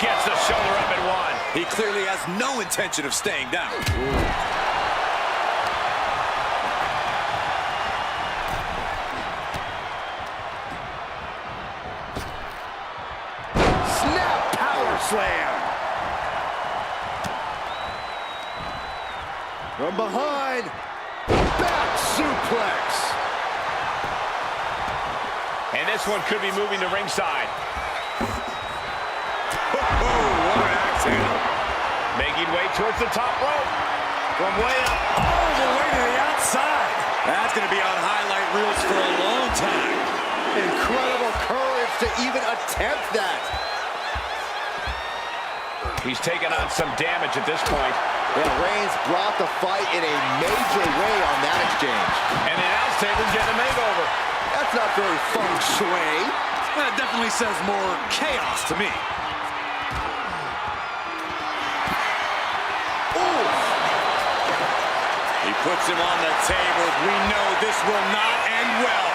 Gets the shoulder up at one. He clearly has no intention of staying down. Snap power slam. From behind, back suplex. And this one could be moving to ringside. What an axe handle. Making way towards the top rope. From way up. All the way to the outside. That's going to be on highlight reels for a long time. Incredible courage to even attempt that. He's taken on some damage at this point. Yeah, Reigns brought the fight in a major way on that exchange. And the announce table getting a makeover. That's not very feng shui. That definitely says more chaos to me. He puts him on the table. We know this will not end well.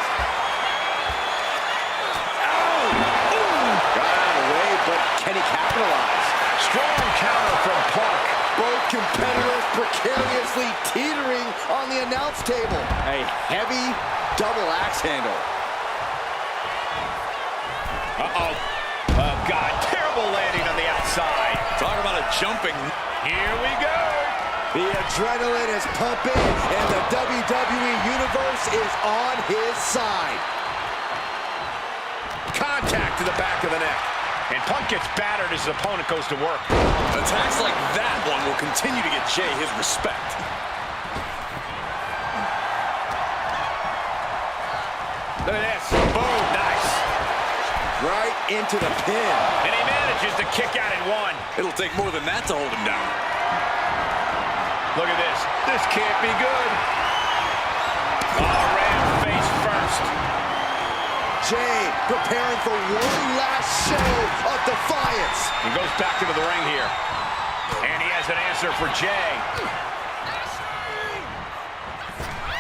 Got out of the way, but can he capitalize? Strong counter from Punk. Both competitors precariously teetering on the announce table. A heavy double axe handle. Uh-oh. Oh, God. Terrible landing on the outside. Talk about a jumping. Here we go. The adrenaline is pumping, and the WWE Universe is on his side. Contact to the back of the neck. And Punk gets battered as his opponent goes to work. Attacks like that one will continue to get Jay his respect. Look at this. Boom. Nice. Right into the pin. And he manages to kick out at one. It'll take more than that to hold him down. Look at this. This can't be good. Oh, ram face first. Jay preparing for one last show of defiance. He goes back into the ring here. And he has an answer for Jay.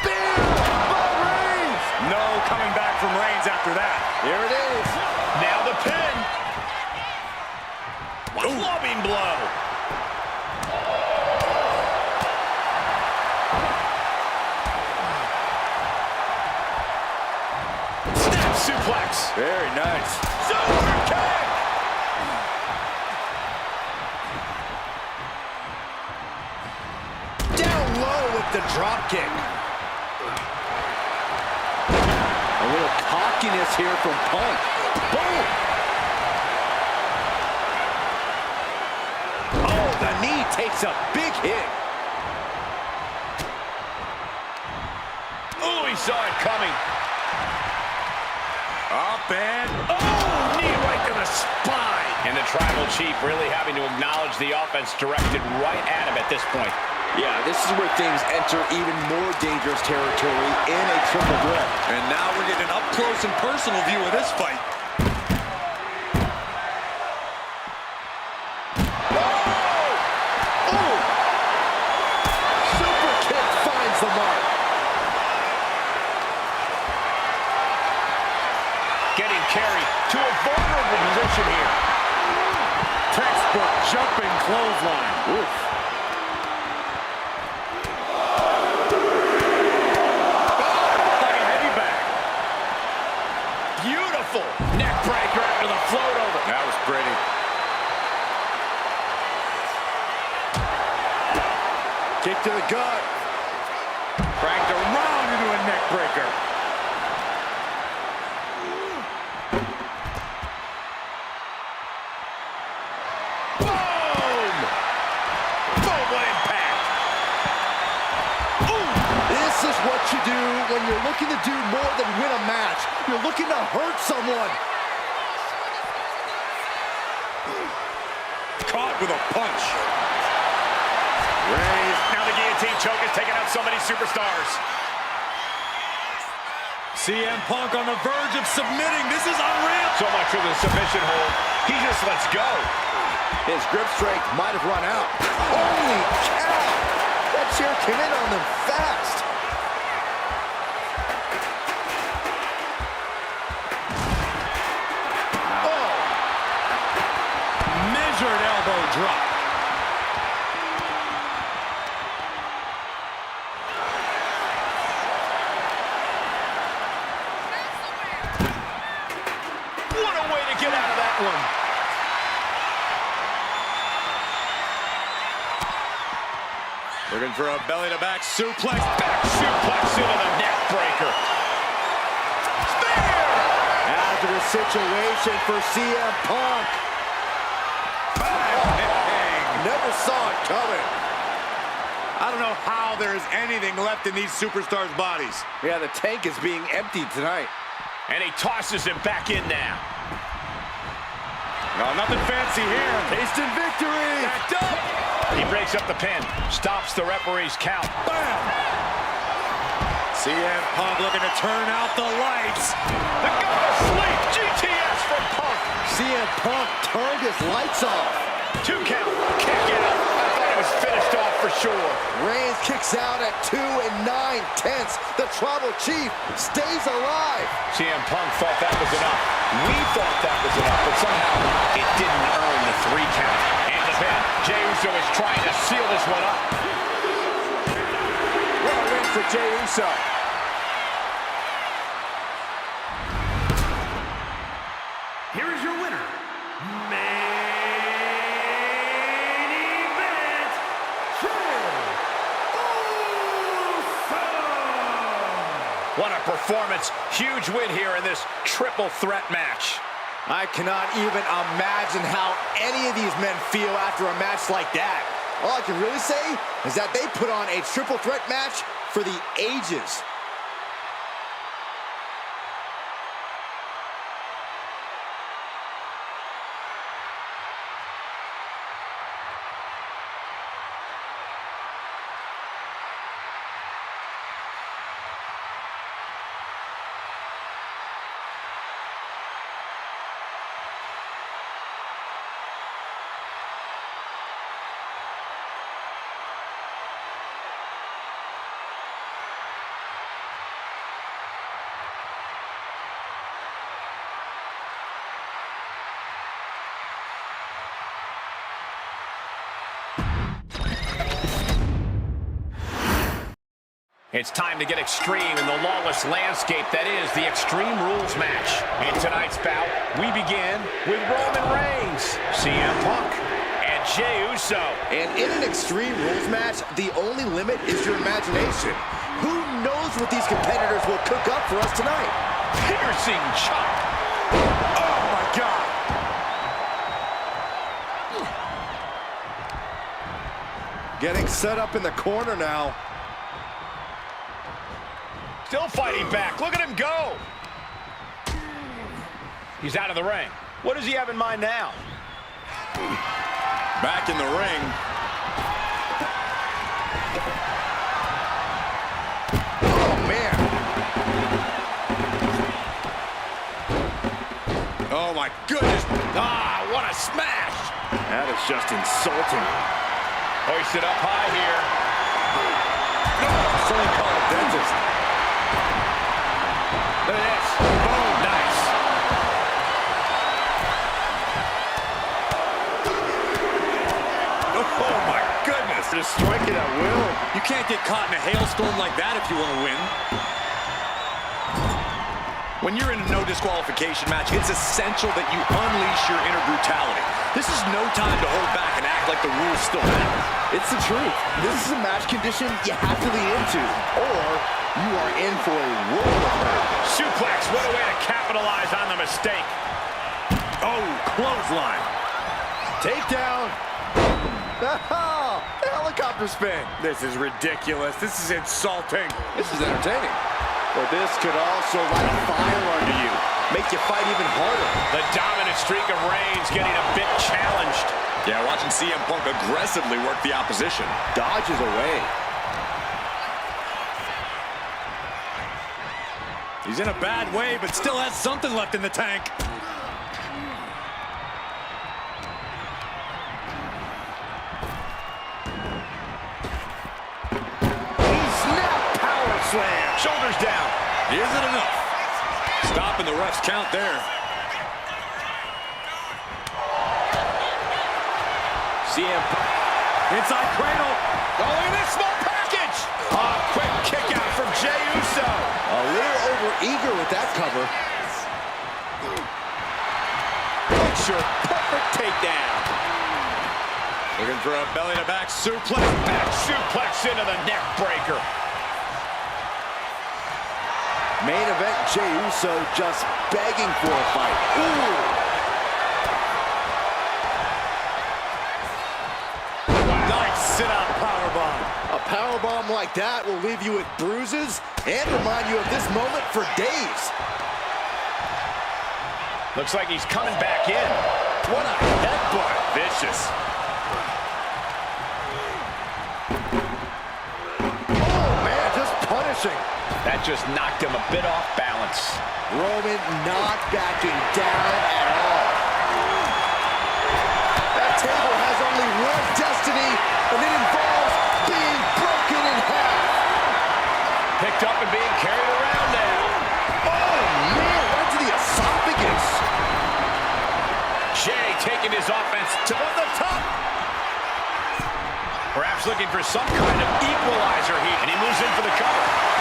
Big by Reigns. No coming back from Reigns after that. Here it is. Now the pin. Clubbing blow. Snap suplex. Very nice. Super kick. Down low with the drop kick. A little cockiness here from Punk. Boom. Oh, the knee takes a big hit. Oh, he saw it coming. Up and... Oh, knee right to the spine. And the Tribal Chief really having to acknowledge the offense directed right at him at this point. Yeah, this is where things enter even more dangerous territory in a triple threat. And now we're getting an up-close and personal view of this fight. Super kick finds the mark. Getting carried to a vulnerable position here. Textbook jumping clothesline. Oof. Like a heavy bag. Beautiful neck breaker after the float over. That was pretty. Kick to the gut. Cranked around into a neck breaker. when you're looking to do more than win a match. You're looking to hurt someone. Caught with a punch. Raised. Now the guillotine choke is taking out so many superstars. CM Punk on the verge of submitting. This is unreal. So much for the submission hold. He just lets go. His grip strength might have run out. Holy cow! That chair came in on them fast. Oh! Measured elbow drop. What a way to get out of that one. Looking for a belly-to-back suplex. Back suplex into the neck breaker. Spear! Hazardous situation for CM Punk. Never saw it coming. I don't know how there is anything left in these superstars' bodies. Yeah, the tank is being emptied tonight. And he tosses him back in now. No, nothing fancy here. Instant victory. Backed up. He breaks up the pin. Stops the referee's count. Bam! CM Punk looking to turn out the lights. The go to sleep. GTS from Punk. CM Punk turned his lights off. 2 count. Kick out. I thought it was finished off for sure. Reigns kicks out at 2 9/10. The Tribal Chief stays alive. CM Punk thought that was enough. We thought that was enough, but somehow it didn't earn the 3 count. And the pin. Jey Uso is trying to seal this one up. What a win for Jey Uso. Here is your winner, main event, Jey Uso! What a performance. Huge win here in this triple threat match. I cannot even imagine how any of these men feel after a match like that. All I can really say is that they put on a triple threat match for the ages. It's time to get extreme in the lawless landscape that is the Extreme Rules match. In tonight's bout, we begin with Roman Reigns, CM Punk, and Jey Uso. And in an Extreme Rules match, the only limit is your imagination. Who knows what these competitors will cook up for us tonight? Piercing chop. Oh my God! Getting set up in the corner now. Still fighting back. Look at him go. He's out of the ring. What does he have in mind now? Back in the ring. Oh, man. Oh, my goodness. Ah, what a smash. That is just insulting. Hoisted up high here. Something called a dentist. Look at this. Boom. Nice. Oh, my goodness. Just strike it at will. You can't get caught in a hailstorm like that if you want to win. When you're in a no disqualification match, it's essential that you unleash your inner brutality. This is no time to hold back and act like the rules still matter. It's the truth. This is a match condition you have to lean into, or you are in for a world of hurt. Suplex. What a way to capitalize on the mistake. Oh, clothesline. Takedown. Oh, the helicopter spin. This is ridiculous. This is insulting. This is entertaining. But this could also light a fire under you, make you fight even harder. The dominant streak of Reigns getting a bit challenged. Yeah, watching CM Punk aggressively work the opposition. Dodges away. He's in a bad way, but still has something left in the tank. Slam. Shoulders down. Is it enough? Stopping the ref's count there. CM Inside cradle. Oh, look at this small package. Quick kick out from Jey Uso. A little over-eager with that cover. Picture perfect takedown. Looking for a belly-to-back suplex. Back suplex into the neck breaker. Main event, Jey Uso just begging for a fight. Ooh! Nice sit-out powerbomb. A powerbomb like that will leave you with bruises and remind you of this moment for days. Looks like he's coming back in. What a headbutt. Vicious. Oh, man, just punishing. That just knocked him a bit off balance. Roman not backing down at all. That table has only one destiny, and it involves being broken in half. Picked up and being carried around now. Oh, man, right to the esophagus. Jey taking his offense to the top. Perhaps looking for some kind of equalizer heat, and he moves in for the cover.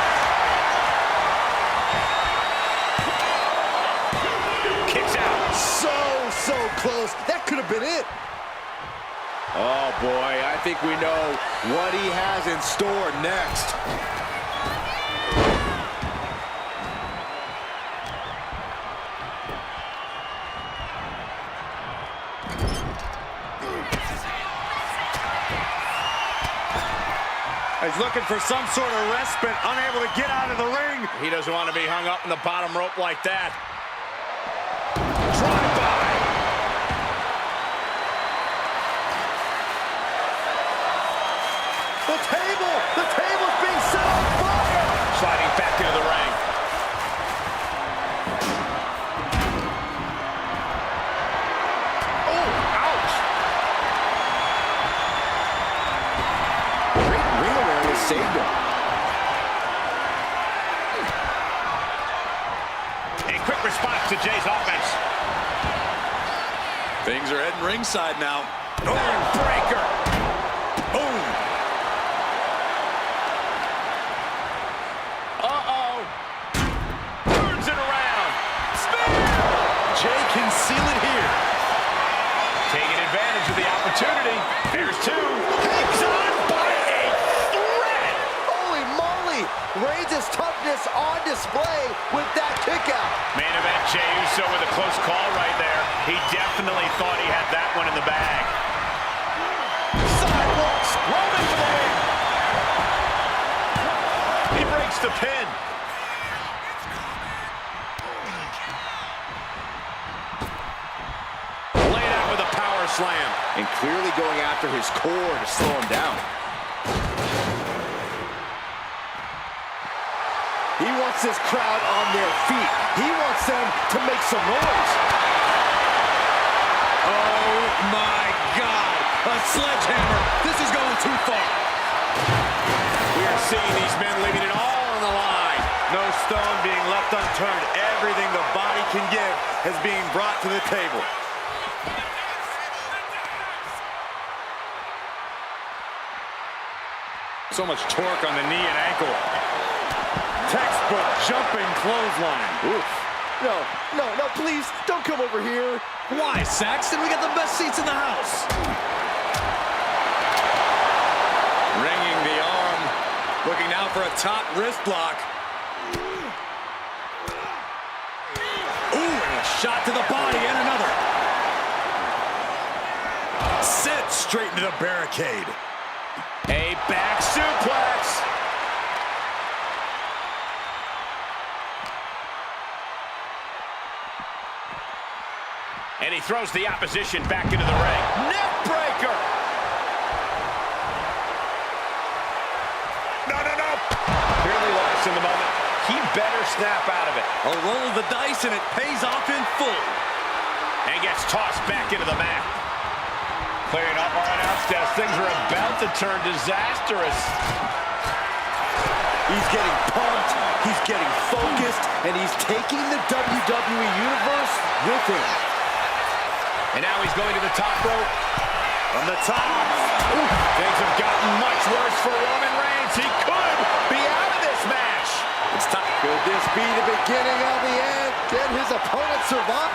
So close. That could have been it. Oh, boy, I think we know what he has in store next. He's looking for some sort of respite, unable to get out of the ring. He doesn't want to be hung up in the bottom rope like that. The table's being set on fire! Sliding back into the ring. Oh, ouch! Great ring awareness saved him. A quick response to Jey's offense. Things are heading ringside now. Arm breaker. Boom. Turns it around. Spear. Jey can seal it here. Taking advantage of the opportunity. Here's two. Hangs on by a thread. Holy moly! Reigns' toughness on display with that kick out. Main event, Jey Uso with a close call right there. He definitely thought he had that one in the bag. Sidewalks. Roman for the win. He breaks the pin. Laid out with a power slam. And clearly going after his core to slow him down. He wants this crowd on their feet. He wants them to make some noise. Oh, my God. A sledgehammer. This is going too far. We are seeing these men leaving it all on the line. No stone being left unturned. Everything the body can give is being brought to the table. So much torque on the knee and ankle. Textbook jumping clothesline. Oof. No, please, don't come over here. Why, Saxton? We got the best seats in the house. Ringing the arm. Looking now for a top wrist lock. Ooh, and a shot to the body and another. Sent straight into the barricade. A back suplex. And he throws the opposition back into the ring. Neck breaker! No. Clearly lost in the moment. He better snap out of it. A roll of the dice, and it pays off in full. And gets tossed back into the mat. Clearing up our announce desk. Things are about to turn disastrous. He's getting pumped, he's getting focused, and he's taking the WWE Universe with him. And now he's going to the top rope. From the top. Ooh, things have gotten much worse for Roman Reigns. He could be out of this match. It's time. Could this be the beginning of the end? Can his opponent survive?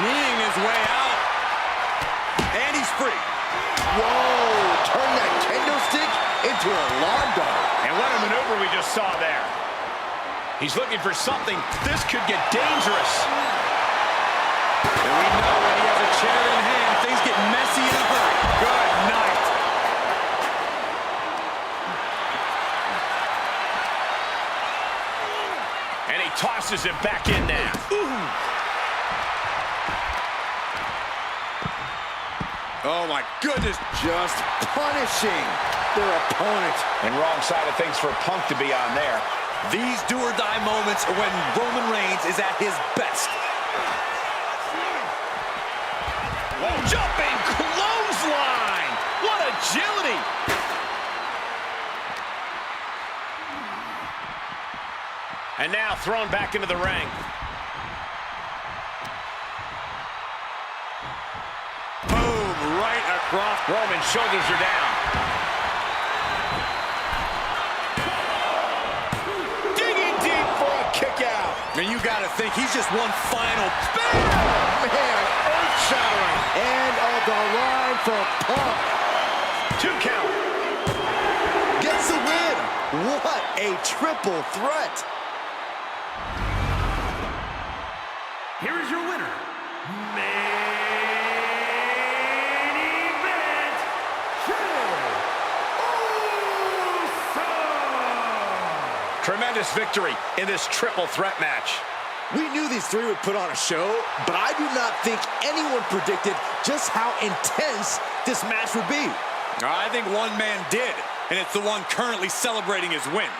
Kneeing his way out. And he's free. Whoa, turn that kendo stick into a lawn dart. And what a maneuver we just saw there. He's looking for something. This could get dangerous. And we know when he has a chair in hand, things get messy in a hurry. Good night. And he tosses him back in now. Oh my goodness. Just punishing their opponent. And wrong side of things for Punk to be on there. These do-or-die moments are when Roman Reigns is at his best. Whoa, jumping clothesline! What agility! And now thrown back into the ring. Boom, right across. Roman's shoulders are down. Digging deep for a kick out. And you gotta think he's just one final. Bam! Man, earth-shattering. And on the line for Punk. 2 count. Gets the win. What a triple threat. Here is your winner, main event, Tremendous victory in this triple threat match. We knew these three would put on a show, but I do not think anyone predicted just how intense this match would be. I think one man did, and it's the one currently celebrating his win.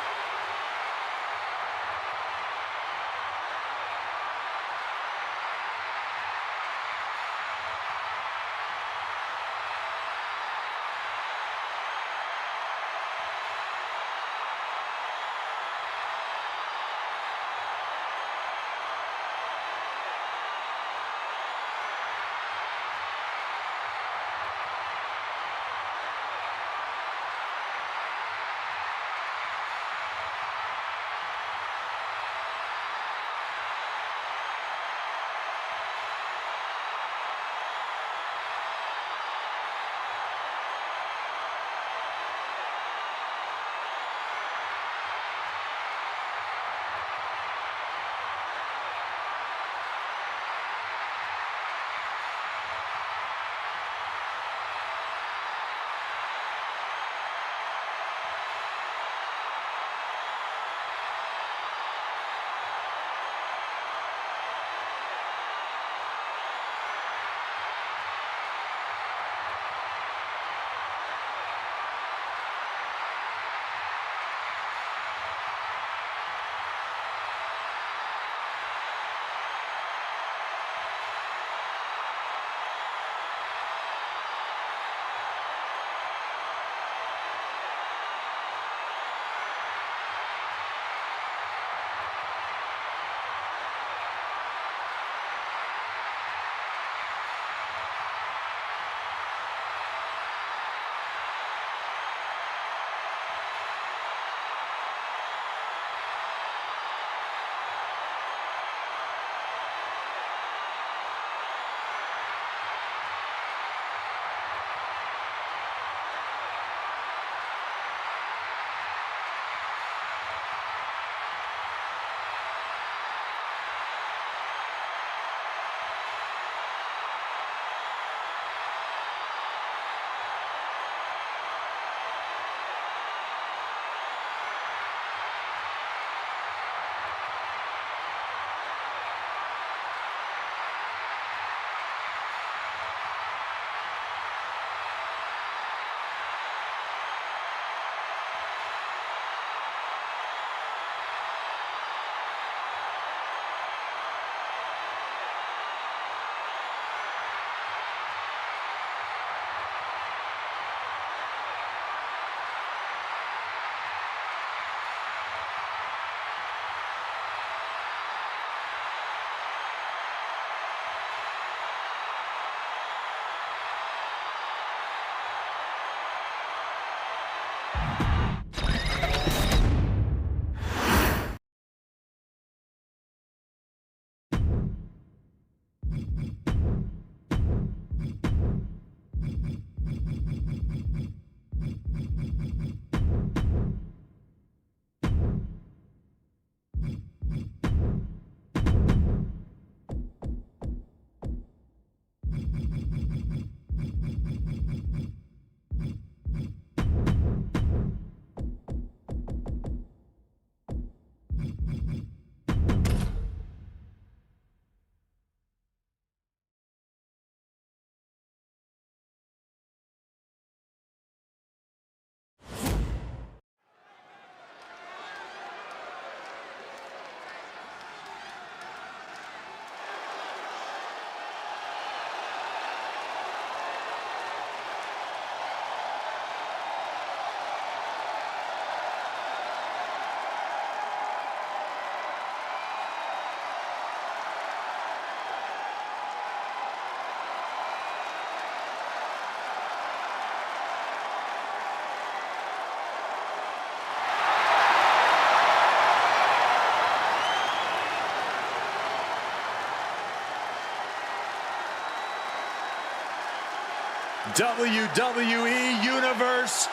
WWE Universe,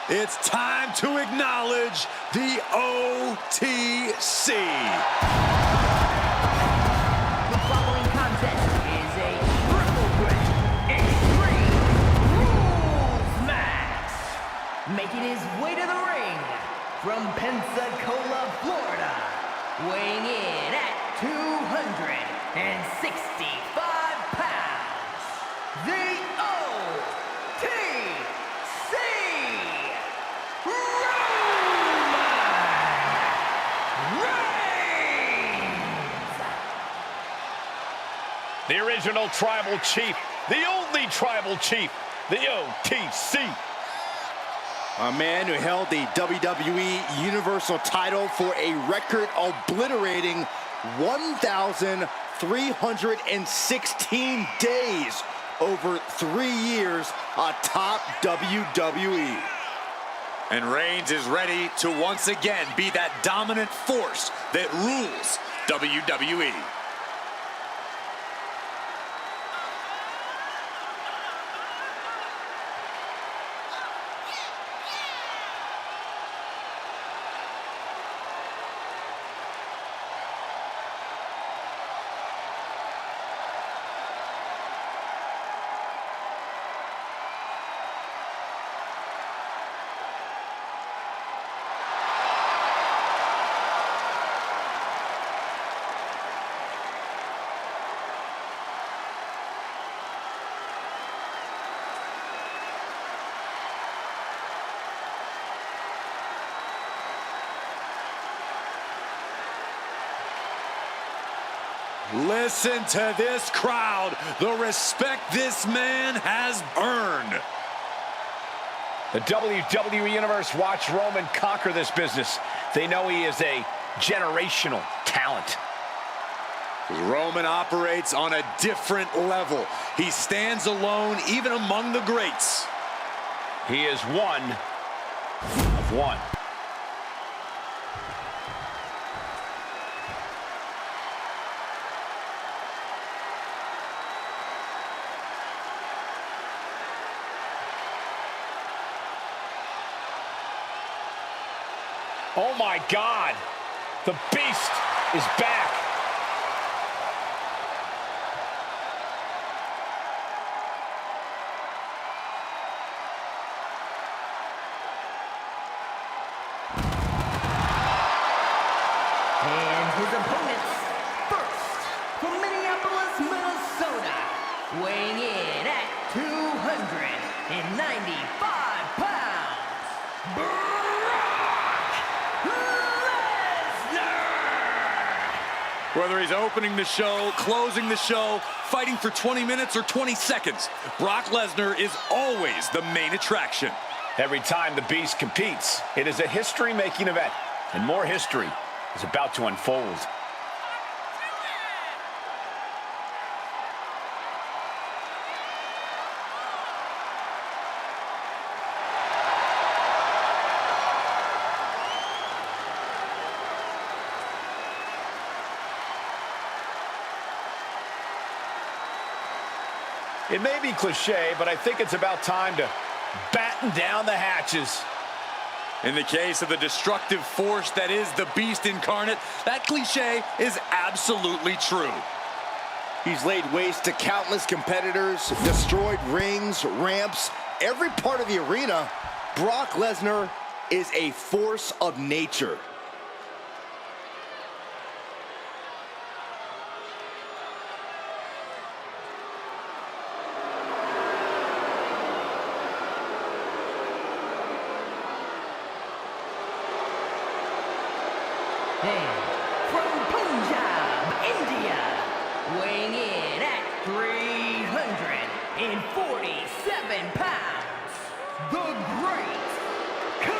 it's time to acknowledge the OTC. The following contest is a triple threat extreme rules match. Making his way to the ring from Pensacola, Florida, weighing in at 265 pounds, the OTC Reigns! The original tribal chief, the only tribal chief, the OTC. A man who held the WWE Universal title for a record obliterating 1,316 days over 3 years atop WWE. And Reigns is ready to once again be that dominant force that rules WWE. Listen to this crowd, the respect this man has earned. The WWE Universe watched Roman conquer this business. They know he is a generational talent. Roman operates on a different level. He stands alone even among the greats. He is one of one. Oh my God, the Beast is back. And his opponents, first, from Minneapolis, Minnesota, weighing in at 295 pounds, Whether he's opening the show, closing the show, fighting for 20 minutes or 20 seconds, Brock Lesnar is always the main attraction. Every time the Beast competes, it is a history-making event, and more history is about to unfold. It may be cliche, but I think it's about time to batten down the hatches. In the case of the destructive force that is the Beast incarnate, that cliche is absolutely true. He's laid waste to countless competitors, destroyed rings, ramps, every part of the arena. Brock Lesnar is a force of nature. And from Punjab, India, weighing in at 347 pounds, the Great Khali!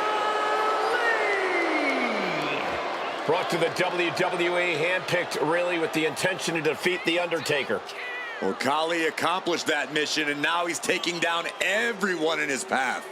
Brought to the WWE, handpicked really with the intention to defeat The Undertaker. Well, Khali accomplished that mission, and now he's taking down everyone in his path.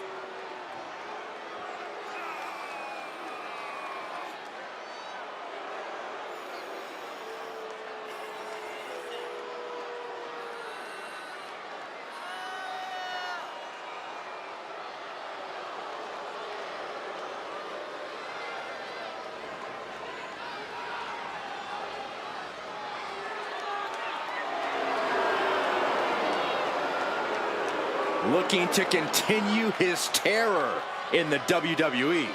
looking to continue his terror in the WWE.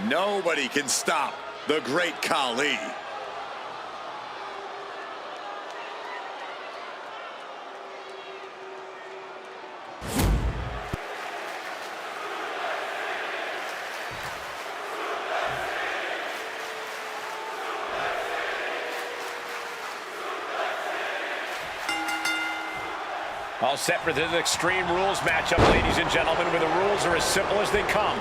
Nobody can stop the great Khali. All set for this Extreme Rules matchup, ladies and gentlemen, where the rules are as simple as they come.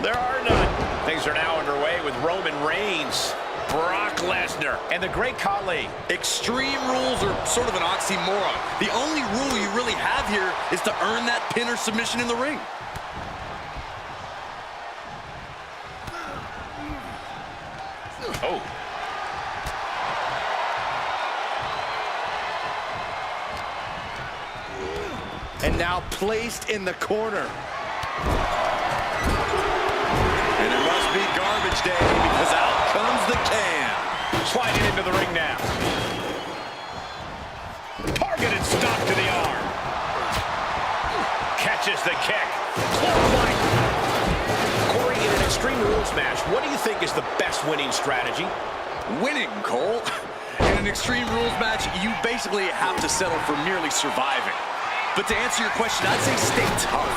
There are none. Things are now underway with Roman Reigns, Brock Lesnar, and the Great Khali. Extreme Rules are sort of an oxymoron. The only rule you really have here is to earn that pin or submission in the ring. Oh. And now placed in the corner. And it must be garbage day because out comes the can. Sliding into the ring now. Targeted stop to the arm. Catches the kick. Clothesline. Corey, in an Extreme Rules match, what do you think is the best winning strategy? Winning, Cole. In an Extreme Rules match, you basically have to settle for merely surviving. But to answer your question, I'd say stay tough.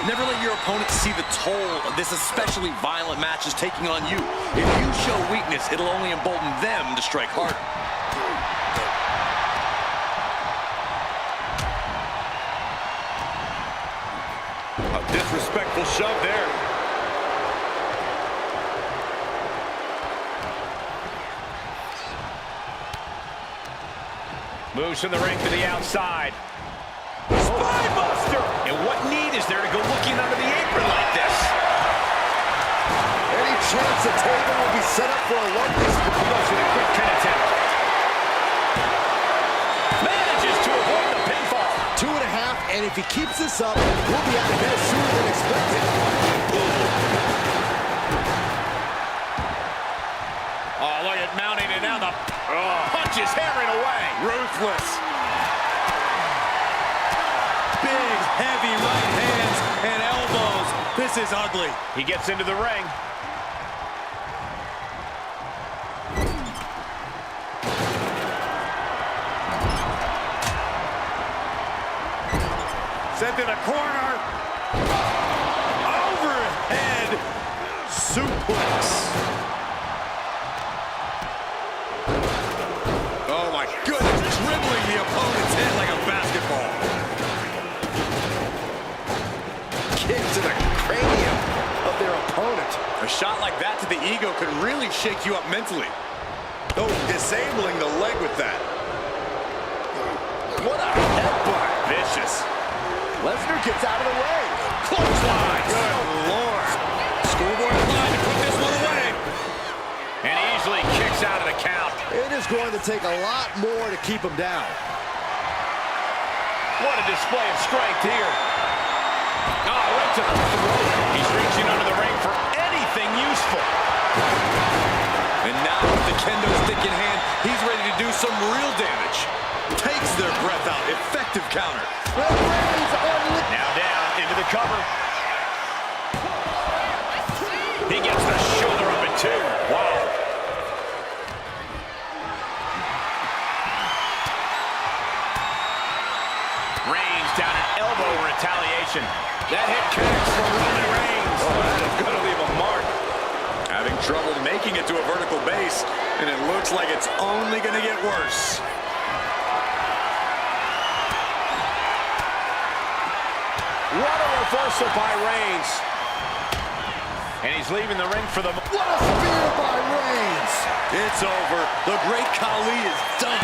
Never let your opponent see the toll this especially violent match is taking on you. If you show weakness, it'll only embolden them to strike harder. A disrespectful shove there. Moves from the ring to the outside. Spinebuster! And what need is there to go looking under the apron like this? Any chance the table will be set up for a lovely Goes with a quick pin attempt. Manages to avoid the pinfall. 2.5, and if he keeps this up, we'll be out of here sooner than expected. Oh, look at mounting it down. The punches hammering away. Ruthless. Big, heavy right hands and elbows. This is ugly. He gets into the ring. Sent in a corner. Overhead suplex. Oh my goodness, dribbling the opponent's head like a basketball. Kick to the cranium of their opponent. A shot like that to the ego could really shake you up mentally. Oh, disabling the leg with that. What a headbutt. Vicious. Lesnar gets out of the way. Clothesline. Good Lord. Schoolboy line to put this one away. And easily kicks out of the count. It is going to take a lot more to keep him down. What a display of strength here. Oh, right to the throat. He's reaching under the ring for anything useful. And now with the kendo stick in hand, he's ready to do some real damage. Takes their breath out. Effective counter. Now down into the cover. He gets the shoulder of it too. Wow. Reigns down an elbow retaliation. That hit connects for Roman Reigns. Oh, that is going to leave a mark. Having trouble making it to a vertical base, and it looks like it's only going to get worse. What a reversal by Reigns. And he's leaving the ring for the... What a spear by Reigns. It's over. The great Khali is done.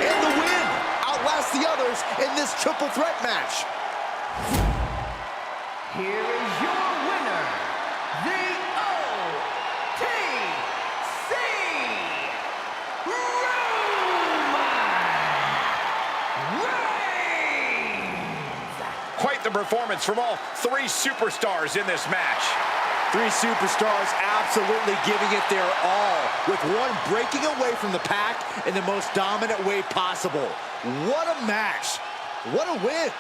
And the win outlasts the others in this triple threat match. Here is your winner, the OTC Roman Reigns. Quite the performance from all three superstars in this match. Three superstars absolutely giving it their all, with one breaking away from the pack in the most dominant way possible. What a match. What a win.